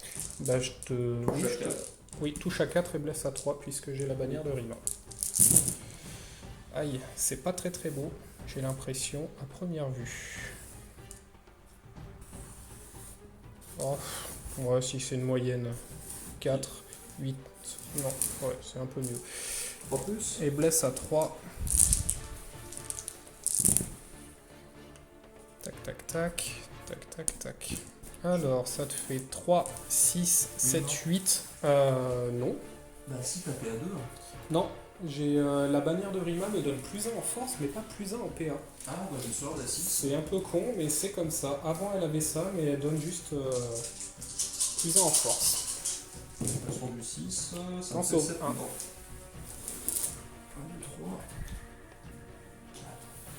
Bah je te... Oui, Touche à je te- 4. oui, touche à 4 et blesse à 3 puisque j'ai la bannière de Rima. Aïe, c'est pas très beau, j'ai l'impression, à première vue. Oh, ouais, si c'est une moyenne. 4, 8, non, ouais, c'est un peu mieux. 3 plus. Et blesse à 3. Tac, tac, tac, tac, tac, tac. Alors, ça te fait 3, 6, 7, 8. Non. Bah si, t'as PA2. Non, j'ai la bannière de Rima me donne plus 1 en force, mais pas plus 1 en PA. Ah, bah je me sors la 6. C'est un peu con, mais c'est comme ça. Avant, elle avait ça, mais elle donne juste plus 1 en force. Sur du 6, ça Non, me c'est fait au 7 un. 1, 2, 3, 4,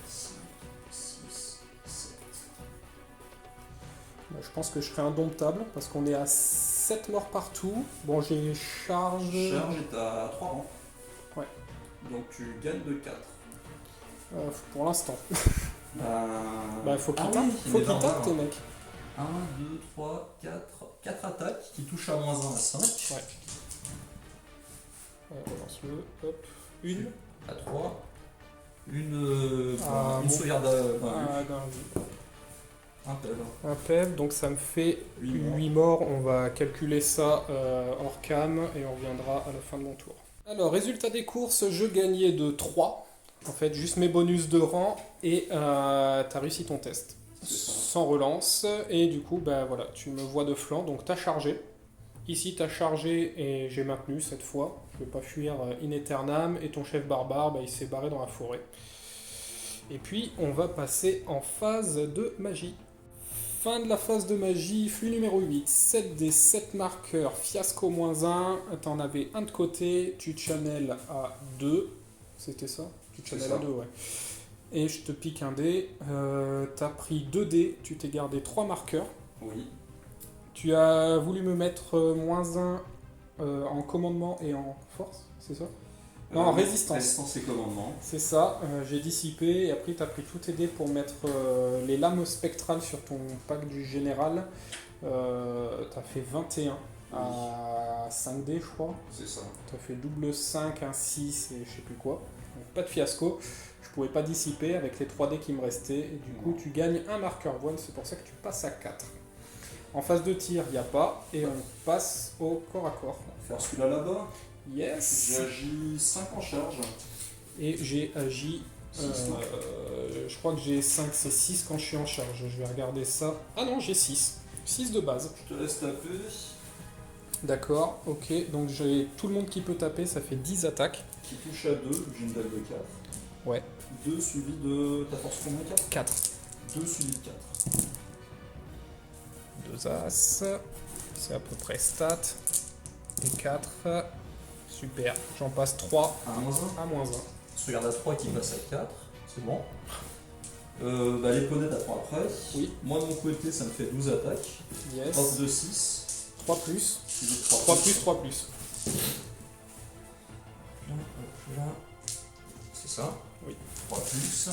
5, 6, 7. Bah, je pense que je ferai indomptable, parce qu'on est à 7 morts partout. Bon, j'ai charge... Charge est à 3 rangs. Ouais. Donc tu gagnes de 4. Pour l'instant. Bah, faut qu'il Ah tape, oui, faut il est qu'il dans tape, le tes mecs. 1, 2, 3, 4. 4 attaques qui touchent à -1 à 5. Ouais. Relance-le, hop. Une. À 3. Une Ah, une bon. sauvegarde Ah, d'un- un PEV. un PEV, donc ça me fait 8 morts. 8 morts. On va calculer ça hors cam et on reviendra à la fin de mon tour. Alors, résultat des courses, je gagnais de 3. En fait, juste mes bonus de rang et t'as réussi ton test. Sans relance. Et du coup, bah voilà, tu me vois de flanc, donc t'as chargé. Ici, t'as chargé et j'ai maintenu cette fois. Je vais pas fuir in aeternam. Et ton chef barbare, bah, il s'est barré dans la forêt. Et puis, on va passer en phase de magie. Fin de la phase de magie, flux numéro 8. 7 des 7 marqueurs, fiasco -1. T'en avais un de côté, tu channel à 2. C'était ça? Tu channel ça. à 2, ouais. Et je te pique un dé. T'as pris 2 dés, tu t'es gardé 3 marqueurs. Oui. Tu as voulu me mettre -1 en commandement et en force, c'est ça? Non, en résistance. Résistance et commandement. C'est ça, j'ai dissipé et après tu as pris tous tes dés pour mettre les lames spectrales sur ton pack du général. T'as fait 21 à 5 dés, je crois. C'est ça. T'as fait double 5, un 6 et je sais plus quoi. Donc pas de fiasco. Je pouvais pas dissiper avec les 3 dés qui me restaient. Et du coup, tu gagnes un marqueur one, c'est pour ça que tu passes à 4. En phase de tir, il n'y a pas. Et on passe au corps à corps. Faire celui-là là-bas. Yes. J'ai agi 5 en charge. Et j'ai agi... Six, non je crois que j'ai 5, c'est 6 quand je suis en charge. Je vais regarder ça. Ah non, j'ai 6. 6 de base. Je te laisse taper. D'accord, ok. Donc j'ai tout le monde qui peut taper, ça fait 10 attaques. Qui touche à 2, j'ai une dalle de 4. Ouais. 2 suivi de. Ta force combien 4 4. 2 suivi de 4. 2 as. C'est à peu près stat. Et 4. Super. J'en passe 3 À -1. à -1. Je regarde à 3 qui passe à 4. C'est bon. Les poneys à 3 après. Oui. Moi de mon côté, ça me fait 12 attaques. Yes. Hop de 6. 3 plus. Suivi de 3 3 plus, 3 plus. Là, hop, là. C'est ça. Oui. 3 plus.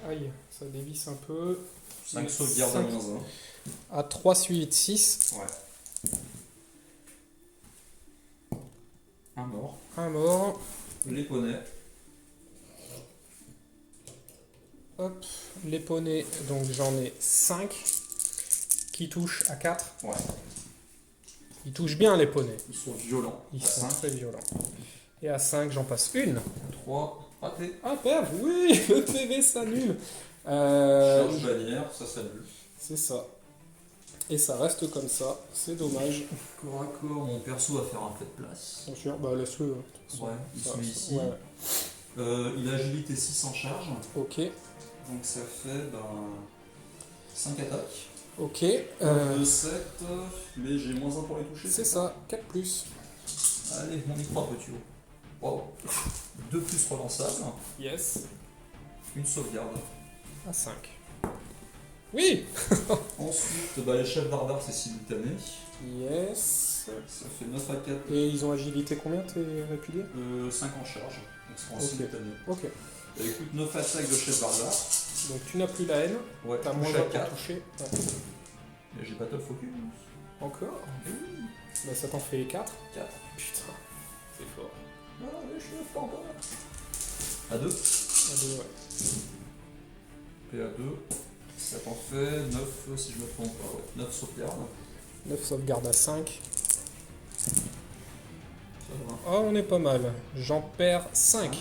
Aïe, ça dévisse un peu. 5 sauvegardes à Cinq. -1. À 3 suivi de 6. Ouais. Un mort. Un mort. Les poneys. Hop. Les poneys, donc j'en ai 5. Qui touchent à 4. Ouais. Ils touchent bien les poneys. Ils sont violents. Ils À sont 5. très violents. Et à 5, j'en passe une. 3. Raté. Ah, perf, oui, le PV s'annule. Charge bannière, ça s'annule. C'est ça. Et ça reste comme ça, c'est dommage. Corps à corps, mon perso va faire un fait de place. Bien sûr, bah laisse-le. de toute façon. Ouais, il Ça- se met ça- ici. ouais. Il a agilité 6 en charge. Ok, Donc ça fait 5 attaques. ok. De 7, mais j'ai -1 pour les toucher. C'est ça, 4 plus. Allez, on y croit, petit haut. Wow. 2 plus relançables, Yes. une sauvegarde. À 5. Oui. Ensuite, les chefs barbares, c'est simultané. Yes. Ça fait 9 à 4, Et ils ont agilité combien, tes répudiés? 5 en charge. Donc c'est en Ok. simultané. Ok. Écoute, 9 attaques de chef barbare. Donc tu n'as plus la haine, Ouais, t'as touche moins à 1 pour 4. toucher. Ouais. Et j'ai Battle Focus. Encore Bah ça t'en fait 4. 4. Putain, c'est fort. Ah, les cheveux pas encore. À 2. Ah, deux, ouais. PA2. Ça t'en fait 9 si je me trompe pas. Ouais. 9 sauvegardes. 9 sauvegarde à 5. Ça va. Oh, on est pas mal. J'en perds 5.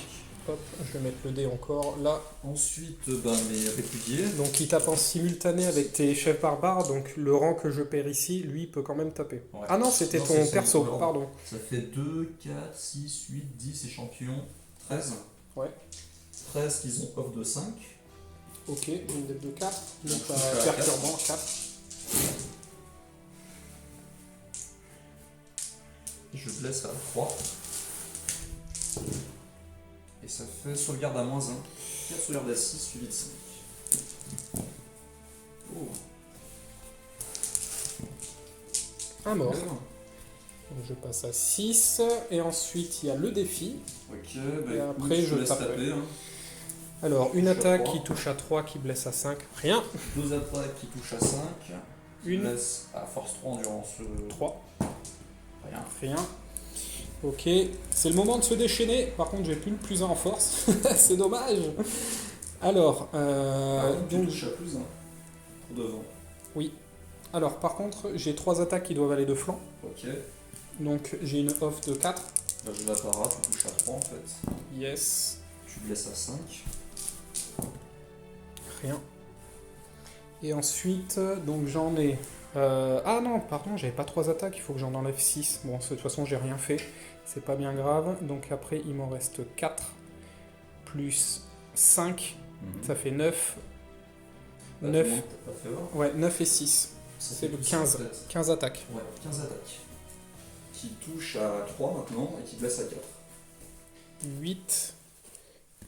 Hop, je vais mettre le dé encore là. Ensuite, mes répudiés. Donc il tape en simultané avec tes chefs barbares, donc le rang que je perds ici, lui, il peut quand même taper. Ouais. Ah non, c'était Non, ton c'est perso, ton ordre. pardon. Ça fait 2, 4, 6, 8, 10 échantillons. 13. Ouais. 13 qu'ils ont off de 5. Ok, une dette de 4. Donc Donc, je suis à perturbant, 4. Je blesse à 3. Et ça fait sauvegarde à -1. 4 sauvegardes à 6 suivi de 5. Oh. Un mort. Bien. Donc je passe à 6. Et ensuite, il y a le défi. Ok, Et écoute, après, je te laisse taperai. taper. Hein. Alors, une Touche à attaque 3. qui touche à 3, qui blesse à 5. Rien. 2 attaques qui touchent à 5. Une. Blesse à force 3 endurance 3. rien. Rien. Ok, c'est le moment de se déchaîner. Par contre, j'ai plus le +1 en force. C'est dommage. Alors, Tu donc, touches à +1 pour devant. alors, par contre, j'ai 3 attaques qui doivent aller de flanc. Ok. Donc, j'ai une off de 4. Là, je la para, tu touches à 3 en fait. Yes. Tu blesses à 5. Rien. Et ensuite, donc j'en ai... Ah non, pardon, j'avais pas 3 attaques, il faut que j'en enlève 6. Bon, de toute façon, j'ai rien fait. C'est pas bien grave. Donc après, il m'en reste 4. Plus 5. Ça fait 9. Bah, 9. tout le monde, t'as pas fait voir. Ouais, 9 et 6. Ça C'est fait le plus 15. en fait. 15 attaques. Ouais, 15 attaques. Qui touche à 3 maintenant et qui blesse à 4. 8,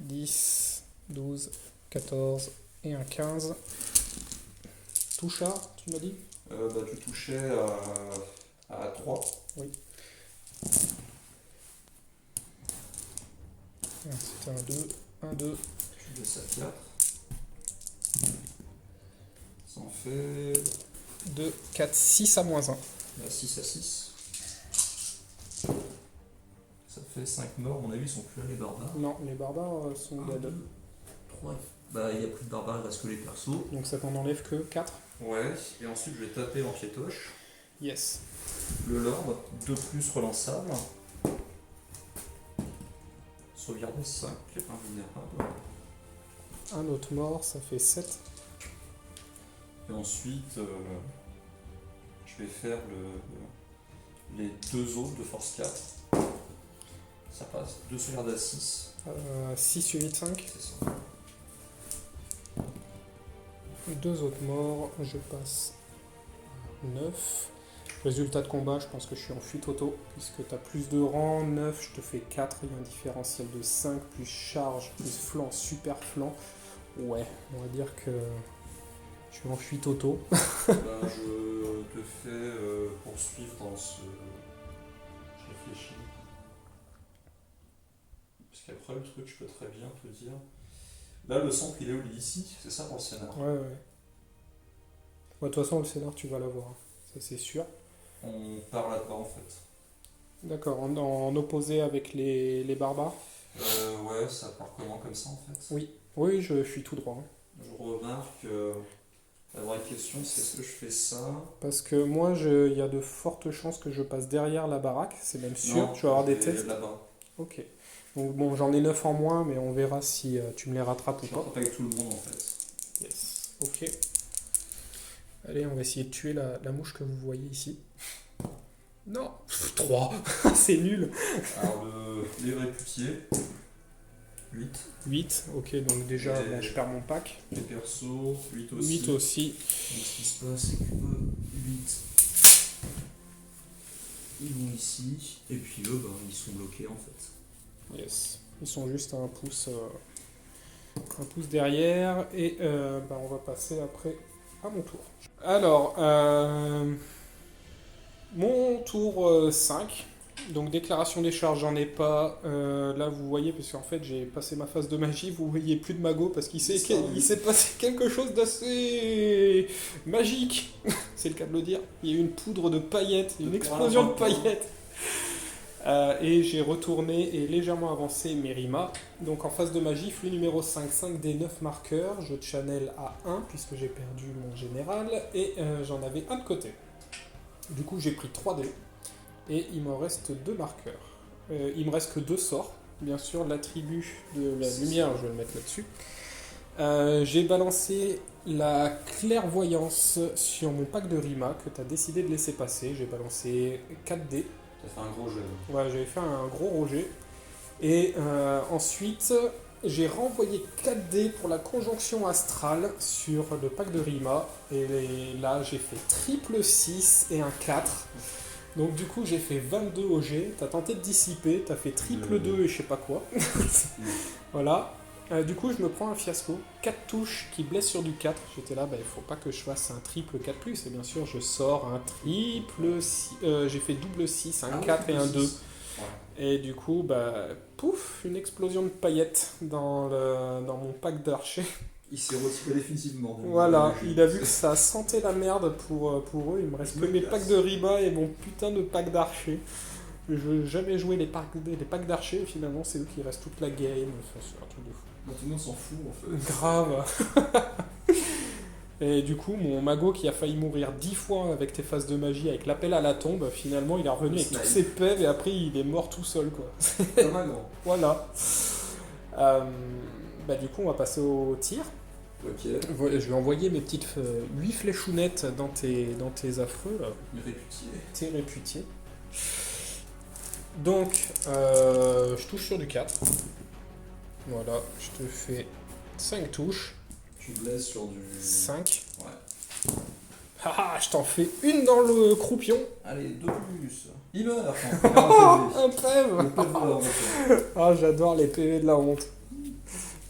10, 12, 14 et un 15. Touche à, tu m'as dit? Tu touchais à 3. Oui. C'était un 2, un 2. Tu blesses à 4. Ça en fait 2, 4, 6 à -1. 6 à 6. Ça fait 5 morts, à mon avis, ils sont plus là les barbares. Non, les barbares sont 1, dead. 2, 3. Bah, il n'y a plus de barbares, il reste que les persos. Donc ça t'en enlève que 4. Ouais, et ensuite je vais taper en piétoche. Yes. Le Lord, 2+ relançable. Sauvegarde 5, invulnérable. Un autre mort, ça fait 7. Et ensuite, je vais faire les 2 autres de force 4. Ça passe. 2 sauvegardes à 6, 6 suivi de 5. c'est ça. 2 autres morts, je passe 9. Résultat de combat, je pense que je suis en fuite auto, puisque tu as plus de rang, 9, je te fais 4, il y a un différentiel de 5, plus charge, plus flanc, super flanc. Ouais, on va dire que je suis en fuite auto. Ben, je te fais poursuivre dans ce... Je réfléchis. Parce qu'après, le truc, je peux très bien te dire... Là, le centre, il est où, il est ici? C'est ça pour le scénar. Ouais. De toute façon, le scénar, tu vas l'avoir, ça c'est sûr. On part là-bas, en fait. D'accord, en opposé avec les barbares. Ouais, ça part comment comme ça, en fait? Oui, je suis tout droit. Je remarque... la vraie question, c'est est-ce que je fais ça? Parce que moi, il y a de fortes chances que je passe derrière la baraque, c'est même sûr. Non, Tu vas avoir des je vais tests. là-bas. Ok. Donc bon, j'en ai 9 en moins, mais on verra si tu me les rattrapes ou Je pas. rattrape avec tout le monde, en fait. Yes. Ok. Allez, on va essayer de tuer la mouche que vous voyez ici. Non 3. C'est nul. Alors, les répudiés. 8. 8. Ok, donc déjà, Et- bon, je perds mon pack. Les persos, 8 aussi. 8 aussi. Donc, ce qui se passe, c'est que 8, ils vont ici, et puis eux, ils sont bloqués en fait. Yes. Ils sont juste à un pouce derrière. Et on va passer après à mon tour. Alors, mon tour 5. Donc déclaration des charges, j'en ai pas. Là, vous voyez, parce qu'en fait, j'ai passé ma phase de magie, vous voyez plus de magot parce qu'il s'est passé quelque chose d'assez magique. C'est le cas de le dire. Il y a eu une poudre de paillettes, une explosion de paillettes. Et j'ai retourné et légèrement avancé mes rimas. Donc en phase de magie, flux numéro 5, 5 des 9 marqueurs. Je channel à 1 puisque j'ai perdu mon général et j'en avais un de côté. Du coup, j'ai pris 3 dés. Et il me reste 2 marqueurs. Il me reste que 2 sorts. Bien sûr, l'attribut de la lumière, je vais le mettre là-dessus. J'ai balancé la clairvoyance sur mon pack de Rima que tu as décidé de laisser passer. J'ai balancé 4 dés. T'as fait un gros jeu. Ouais, j'avais fait un gros roger. Et ensuite, j'ai renvoyé 4 dés pour la conjonction astrale sur le pack de Rima. Et là, j'ai fait triple 6 et un 4. Donc du coup j'ai fait 22 OG, t'as tenté de dissiper, t'as fait triple 2 et je sais pas quoi. Voilà. Du coup je me prends un fiasco, 4 touches qui blessent sur du 4. J'étais là, il faut pas que je fasse un triple 4+, et bien sûr je sors un triple 6, j'ai fait double 6, un 4 et un 2. Ouais. Et du coup, pouf, une explosion de paillettes dans mon pack d'archers. Il s'est retiré définitivement. Voilà, il a vu que ça sentait la merde pour eux. Il me reste que mes packs de Riba et mon putain de pack d'archers. Je veux jamais jouer les packs d'archers et finalement c'est eux qui restent toute la game. Enfin, c'est un truc de fou. Tout le monde s'en fout en fait. Grave. Et du coup, mon mago qui a failli mourir 10 fois avec tes phases de magie, avec l'appel à la tombe, finalement il est revenu avec toutes ses pèves et après il est mort tout seul quoi. Comme un grand. Voilà. Du coup on va passer au tir. Ok. Je vais envoyer mes petites 8 fléchounettes dans tes affreux là. Tes réputés. Donc, je touche sur du 4. Voilà, je te fais 5 touches. Tu blesses sur du 5. Ouais. Haha, je t'en fais une dans le croupion. Allez, 2 plus. Il meurt. Un PEV. Le PEV de la honte. Ah, j'adore les PV de la honte.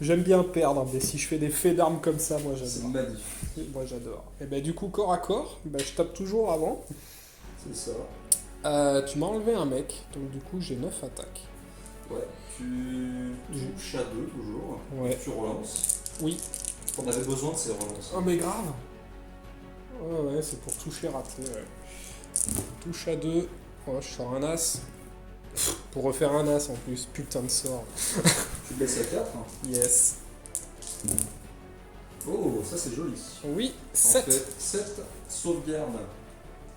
J'aime bien perdre, mais si je fais des faits d'armes comme ça, moi j'adore. C'est magnifique. Moi j'adore. Et du coup, corps à corps, je tape toujours avant. C'est ça. Tu m'as enlevé un mec, donc du coup j'ai 9 attaques. Ouais. Tu touches à 2 toujours. Ouais. Tu relances. Oui. On avait besoin de ces relances. Oh mais grave. Ouais, c'est pour toucher raté. Ouais. Touche à 2. Oh, je sors un as. Pour refaire un as en plus, putain de sort. Tu blesses à 4. Yes. Oh, ça c'est joli. Oui, 7. En fait, 7 sauvegarde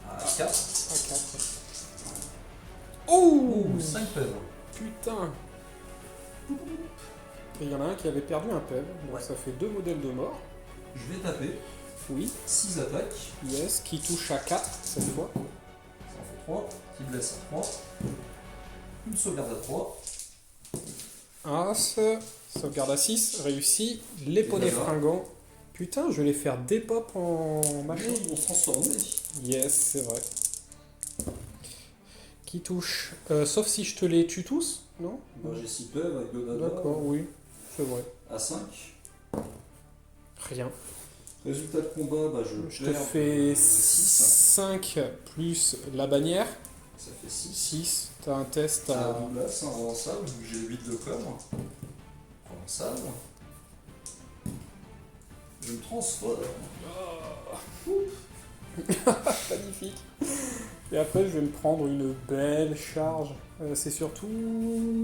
à 4. À 4. Oh, 5 PEV. Putain. Et il y en a un qui avait perdu un PEV, donc Ouais. ça fait 2 modèles de mort. Je vais taper. Oui, 6 attaques. yes, qui touche à 4 cette fois. Ça en fait 3. Qui blesse à 3. Une sauvegarde à 3. As, sauvegarde à 6, réussi. Les Et poneys voilà. fringants. Putain, je vais les faire des pop en machin. Mais ils vont se transformer. Yes, c'est vrai. Qui touche sauf si je te les tue tous, non? Moi j'ai 6 PEV avec Godada. D'accord, oui, c'est vrai. À 5. Rien. Résultat de combat, Je te fais 5 plus la bannière. Ça fait 6. 6, t'as un test T'as à... un double as, un relançable, vu que j'ai 8 de cobre. Relançable. Je me transforme. Magnifique. Et après, je vais me prendre une belle charge. C'est surtout...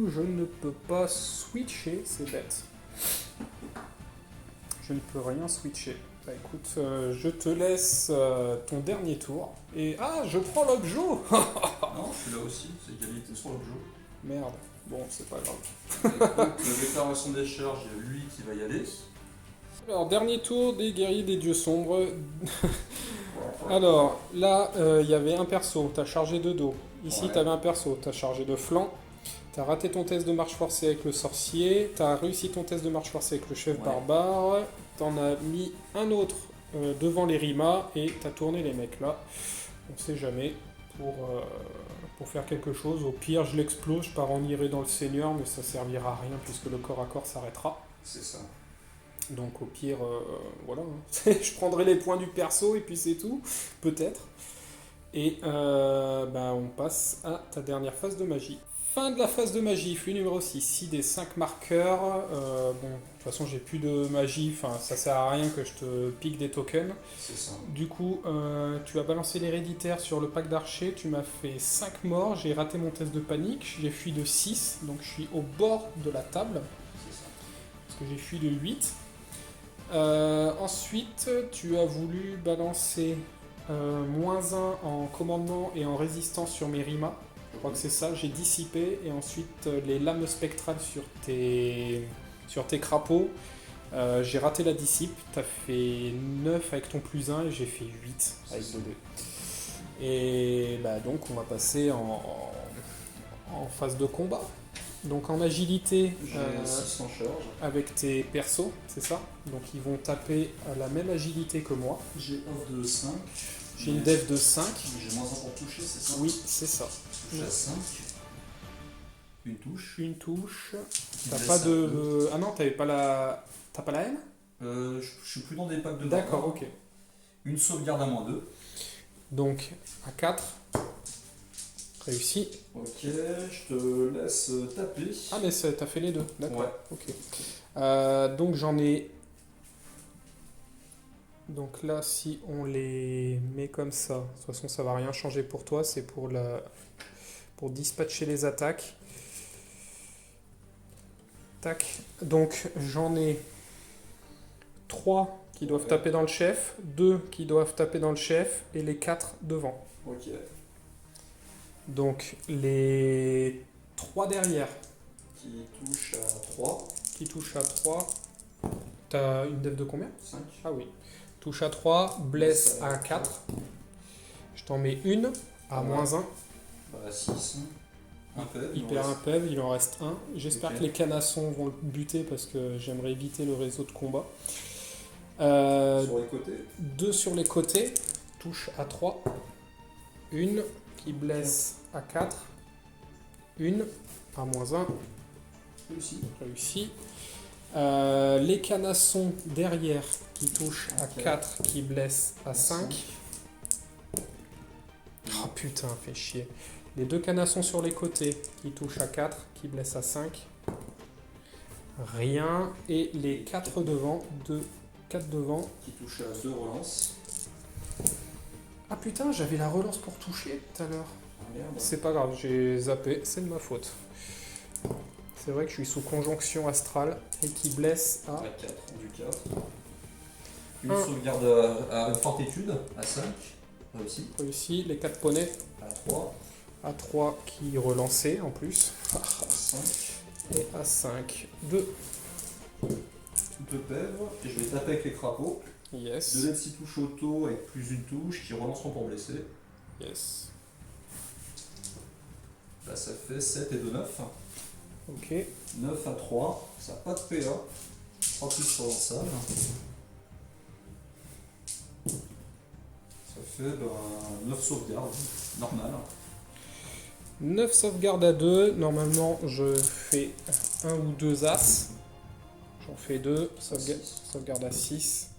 Je ne peux pas switcher, c'est bête. Je ne peux rien switcher. Bah écoute, je te laisse ton dernier tour. Et... Ah, je prends l'objo. Non, je suis là aussi, c'est égalité sur le jeu. Merde. Bon, c'est pas grave. La déclaration des charges, il y a lui qui va y aller. Alors, dernier tour des guerriers des dieux sombres. Alors, là, il y avait un perso, t'as chargé de dos. Ici, Ouais. t'avais un perso, t'as chargé de flanc. T'as raté ton test de marche forcée avec le sorcier. T'as réussi ton test de marche forcée avec le chef Ouais. barbare. T'en as mis un autre devant les rimas et t'as tourné les mecs là. On sait jamais pour faire quelque chose. Au pire, je l'explose, je pars en iré dans le seigneur, mais ça servira à rien puisque le corps à corps s'arrêtera. C'est ça. Donc au pire, voilà. Je prendrai les points du perso et puis c'est tout, peut-être. Et on passe à ta dernière phase de magie. Fin de la phase de magie, flux numéro 6, 6 des 5 marqueurs. De toute façon j'ai plus de magie, enfin ça sert à rien que je te pique des tokens. C'est ça. Du coup, tu as balancé l'héréditaire sur le pack d'archers, tu m'as fait 5 morts, j'ai raté mon test de panique, j'ai fui de 6, donc je suis au bord de la table, C'est ça. parce que j'ai fui de 8. Ensuite, tu as voulu balancer -1 en commandement et en résistance sur mes rimas. Je crois que c'est ça, j'ai dissipé, et ensuite les lames spectrales sur tes crapauds. J'ai raté la dissipe, t'as fait 9 avec ton +1 et j'ai fait 8 avec 2 dés. Et donc on va passer en phase de combat. Donc en agilité, J'ai 6 en charge. avec tes persos, c'est ça? Donc ils vont taper à la même agilité que moi. J'ai off de 5. J'ai une def de 5. J'ai -1 pour toucher, c'est ça? Oui, c'est ça. Touche à 5. Une touche. Une touche. T'as Blesse pas à de... deux. Ah non, t'avais pas la... T'as pas la haine? Je suis plus dans des packs de D'accord, barbare. ok. Une sauvegarde à -2. Donc à 4. Réussi. Ok, je te laisse taper. Ah mais t'as fait les deux, d'accord. Ouais. Ok. Donc j'en ai... Donc là, si on les met comme ça, de toute façon ça va rien changer pour toi, c'est pour dispatcher les attaques. Tac. Donc j'en ai 3 qui doivent taper dans le chef, 2 qui doivent taper dans le chef, et les 4 devant. Ok. Donc les 3 derrière Qui touche à 3. qui touchent à 3. T'as une def de combien? 5. Ah oui. Touche à 3, blesse à 4. Je t'en mets une à Ouais. -1. Bah 6. Un peu. Il perd un PEV, il en reste un. J'espère Ok. que les canassons vont le buter parce que j'aimerais éviter le réseau de combat. Sur les côtés. 2 sur les côtés, touche à 3. Une qui blesse à 4. Une à -1, Réussi. réussi. Les canassons derrière qui touchent à Ok. 4, qui blessent à 5. Oh putain, fait chier. Les 2 canassons sur les côtés qui touchent à 4, qui blessent à 5. Rien. Et les 4 devant, 4 devant. Qui touche à 2 relances. Ah putain, j'avais la relance pour toucher tout à l'heure. Ah merde. C'est pas grave, j'ai zappé, c'est de ma faute. C'est vrai que je suis sous conjonction astrale et qui blesse à... À 4, du 4. Une Un. sauvegarde à une fortitude, à 5. Réussi. Réussi, les 4 poneys À 3. à 3 qui relançaient en plus. À 5. Et à 5, 2. 2 pèvres. Et je vais taper avec les crapauds. Yes. 2 si touche auto avec plus une touche qui relanceront pour blesser. Yes. Là ça fait 7 et 2, 9. Ok. 9 à 3. Ça n'a pas de PA. 3 plus relançable. Ça fait 9 sauvegardes. Normal. 9 sauvegardes à 2. Normalement, je fais 1 ou 2 as. J'en fais 2. Sauvegarde à 6.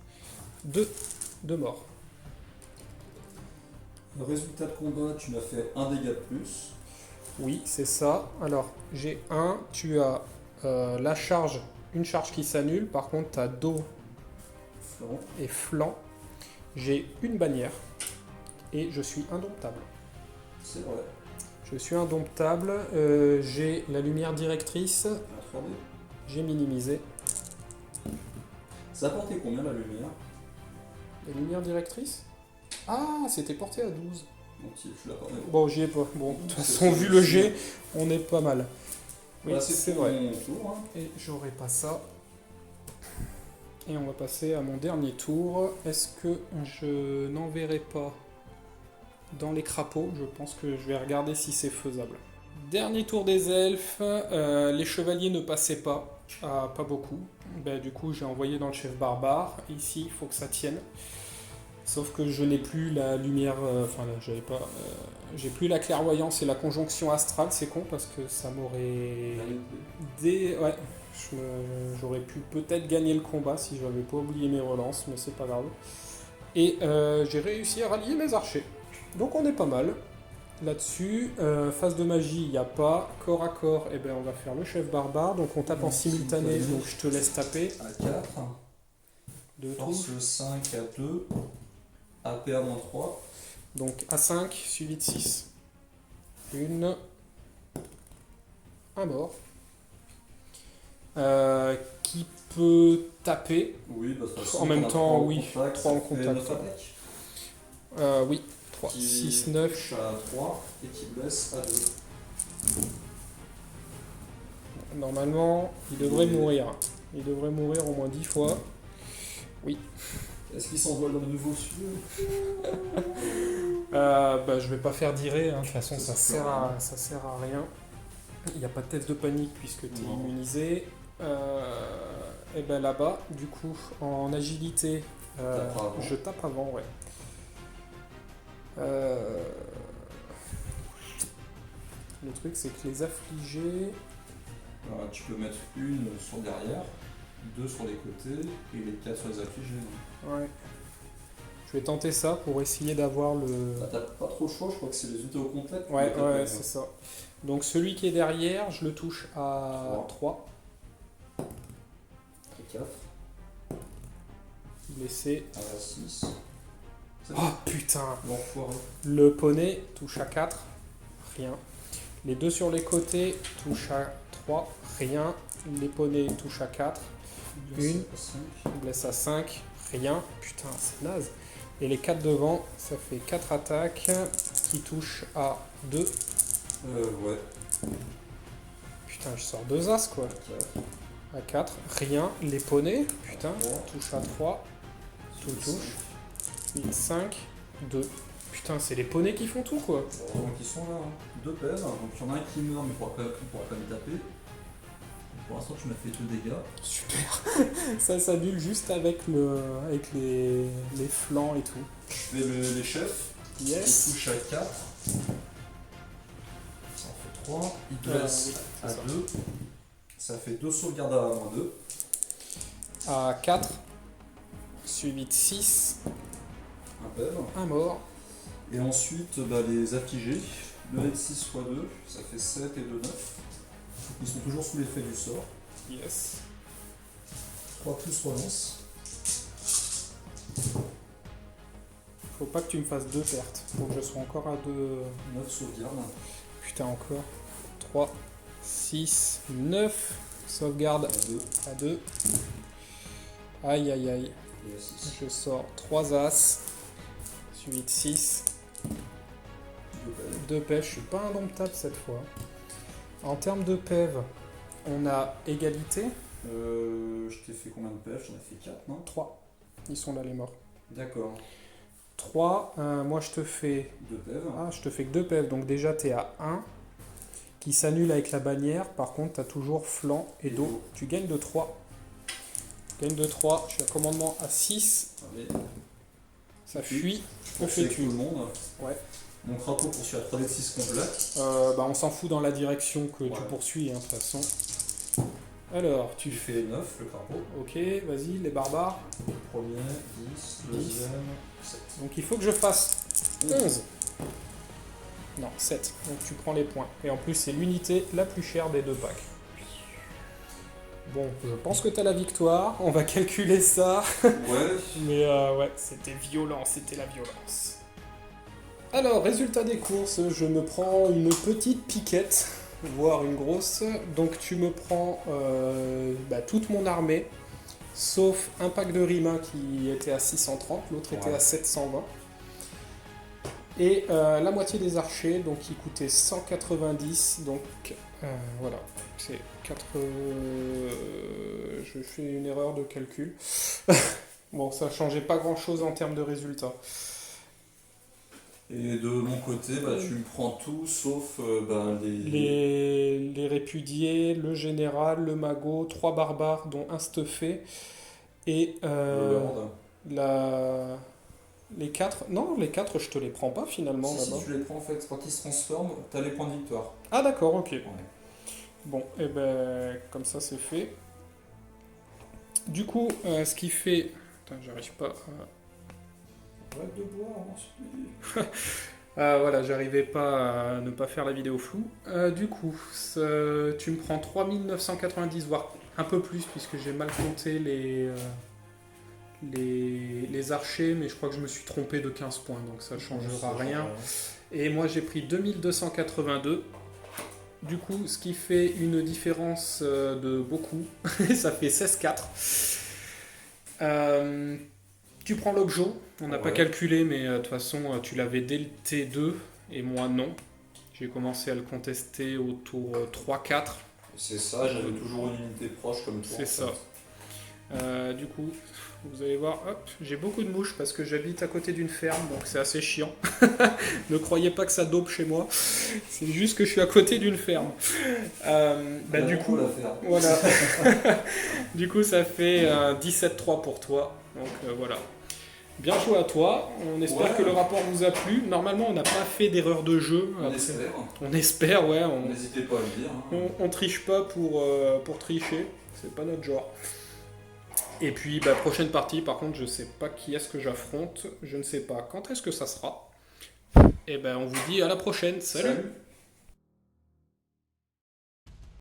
2 morts. Résultat de combat, tu m'as fait 1 dégât de plus. Oui, c'est ça. Alors, j'ai 1. Tu as la charge, une charge qui s'annule. Par contre, tu as dos Flanc. et flanc. J'ai une bannière. Et je suis indomptable. C'est vrai. Je suis indomptable. J'ai la lumière directrice. Un 3D. J'ai minimisé. Ça a porté combien la lumière? La lumière directrice? Ah, c'était porté à 12. Donc je l'ai pas. Mais bon. Bon, j'y ai pas. Bon, de toute C'est façon, ça, vu le c'est- jet, on est pas mal. Oui, Voilà, c'est pour vrai. mon tour. Hein. Et j'aurai pas ça. Et on va passer à mon dernier tour. Est-ce que je n'enverrai pas dans les crapauds? Je pense que je vais regarder si c'est faisable. Dernier tour des elfes. Les chevaliers ne passaient pas. Pas beaucoup. Ben, du coup, j'ai envoyé dans le chef barbare. Ici, il faut que ça tienne. Sauf que je n'ai plus la lumière. Enfin, là, j'avais pas. J'ai plus la clairvoyance et la conjonction astrale. C'est con parce que ça m'aurait. Ouais, j'aurais pu peut-être gagner le combat si j'avais pas oublié mes relances, mais c'est pas grave. Et j'ai réussi à rallier mes archers. Donc on est pas mal là-dessus. Phase de magie, il n'y a pas. Corps à corps, eh ben, on va faire le chef barbare. Donc on tape en simultané, donc je te laisse taper. À 4. Deux Force touches. 5 à 2. AP à moins 3. Donc A5, suivi de 6. Une. Un mort. Qui peut taper. Oui, bah, de toute façon, En même on a temps, trois en oui, contact, trois en ça fait contact. 9 attaques. Oui, 3, Qui 6, 9. touche à 3 et qui blesse à 2. Normalement, il devrait mourir. Il devrait mourir au moins 10 fois. Est-ce qu'il s'envole dans de nouveaux cieux? Bah, je vais pas faire d'iré, hein. De toute façon Ça ça sert sert à à rien. Il n'y a pas de test de panique puisque tu es Non. immunisé. Et ben là-bas, du coup, en agilité, Taperas avant. je tape avant, ouais. Le truc c'est que les affligés. Alors, tu peux mettre une sur derrière, 2 sur les côtés et les 4 sur les affligés. Ouais. Je vais tenter ça pour essayer d'avoir le. Bah, t'as pas trop le choix, je crois que c'est les unités au contact. Ouais, mais ouais, t'as c'est ça. Donc celui qui est derrière, je le touche à 3. 4, Blessé. à 6. Oh putain! L'enfoiré. Le poney touche à 4. Rien. Les deux sur les côtés touchent à 3. Rien. Les poneys touchent à 4. Une. Blesse à 5. Rien. Putain, c'est naze. Et les 4 devant, ça fait 4 attaques qui touchent à 2. Ouais. Putain, je sors 2 as quoi. 4. À 4. Rien. Les poneys, putain, 3. touchent à 3. Tout touche. 8, 5, 2. Putain, c'est les poneys qui font tout quoi. Donc ils sont là, hein. 2 pèves, donc il y en a un qui meurt mais il pourra pas me taper. Donc, pour l'instant tu m'as fait 2 dégâts. Super. Ça s'annule juste avec les flancs et tout. Je fais les chefs, il Yes. touche à 4. Ça en fait 3. Il blesse Oui, c'est à ça. 2. Ça fait 2 sauvegardes à moins 2. À 4. Suivi de 6. Un pève. Un mort. Et ensuite bah, les affligés. 9 et 6 x 2, ça fait 7 et 2, 9. Ils sont toujours sous l'effet du sort. Yes. 3 plus relance. Faut pas que tu me fasses 2 pertes. Faut que je sois encore à 2. 9 sauvegardes. Putain, encore. 3, 6, 9. Sauvegarde À 2 à 2. Aïe aïe aïe. et à 6. Je sors 3 as. Suivi de 6. 2 pèves. 2 pêches. Je suis pas indomptable cette fois. En termes de PEV, on a égalité. Je t'ai fait combien de pèves? J'en ai fait 4, non? 3. Ils sont là les morts. D'accord. 3. Moi je te fais. 2 pèves. Ah, je te fais que 2 PEV. Donc déjà t'es à 1. Qui s'annule avec la bannière. Par contre, t'as toujours flanc et dos. dos. Tu gagnes de 3. Tu gagnes de 3. Je suis à commandement à 6. Allez, Ça fuit. Je me on fais fait tout tuer. le monde. Ouais. Mon crapaud poursuit à 3d6 complet. Bah, on s'en fout dans la direction que tu Ouais. poursuis, hein, de toute façon. Alors, Tu fais 9, le crapaud. Ok, vas-y, les barbares. Premier, 10, deuxième, 7. Donc il faut que je fasse 11. Non, 7. Donc tu prends les points. Et en plus, c'est l'unité la plus chère des 2 packs. Bon, je pense que tu as la victoire. On va calculer ça. Ouais. Mais ouais, c'était violent, c'était la violence. Alors, résultat des courses, je me prends une petite piquette, voire une grosse. Donc tu me prends toute mon armée, sauf un pack de Rima qui était à 630, l'autre était Ouais. à 720. Et la moitié des archers, donc qui coûtaient 190, donc voilà, c'est 4... je fais une erreur de calcul. Bon, ça changeait pas grand chose en termes de résultats. Et de mon côté, bah, tu me prends tout sauf Les répudiés, le général, le magot, 3 barbares dont un stuffé et le lord. les 4. Non, les 4 je te les prends pas finalement Si, là-bas. tu les prends en fait, quand ils se transforment, t'as les points de victoire. Ah d'accord, ok. Ouais. Bon, et ben comme ça c'est fait. Du coup, ce qui fait... Putain, j'arrive pas à... Arrête de boire, ensuite. Voilà, j'arrivais pas à ne pas faire la vidéo floue. Du coup, tu me prends 3990, voire un peu plus, puisque j'ai mal compté les archers, mais je crois que je me suis trompé de 15 points, donc ça changera rien. Et moi j'ai pris 2282. Du coup, ce qui fait une différence de beaucoup, ça fait 16-4. Tu prends l'objet, on n'a pas calculé, mais de toute façon, tu l'avais dès le T2, et moi non. J'ai commencé à le contester au tour 3-4. C'est ça, j'avais toujours une unité proche comme toi. C'est ça. Du coup, vous allez voir, hop, j'ai beaucoup de mouches parce que j'habite à côté d'une ferme, donc c'est assez chiant. Ne croyez pas que ça dope chez moi, c'est juste que je suis à côté d'une ferme. Du coup, voilà. Du coup, ça fait 17-3 pour toi. Donc voilà. Bien joué à toi. On espère que le rapport vous a plu. Normalement, on n'a pas fait d'erreur de jeu. On espère, ouais. N'hésitez pas à le dire. On triche pas pour tricher. C'est pas notre genre. Et puis, prochaine partie, par contre, je sais pas qui est-ce que j'affronte. Je ne sais pas quand est-ce que ça sera. Et on vous dit à la prochaine. Salut.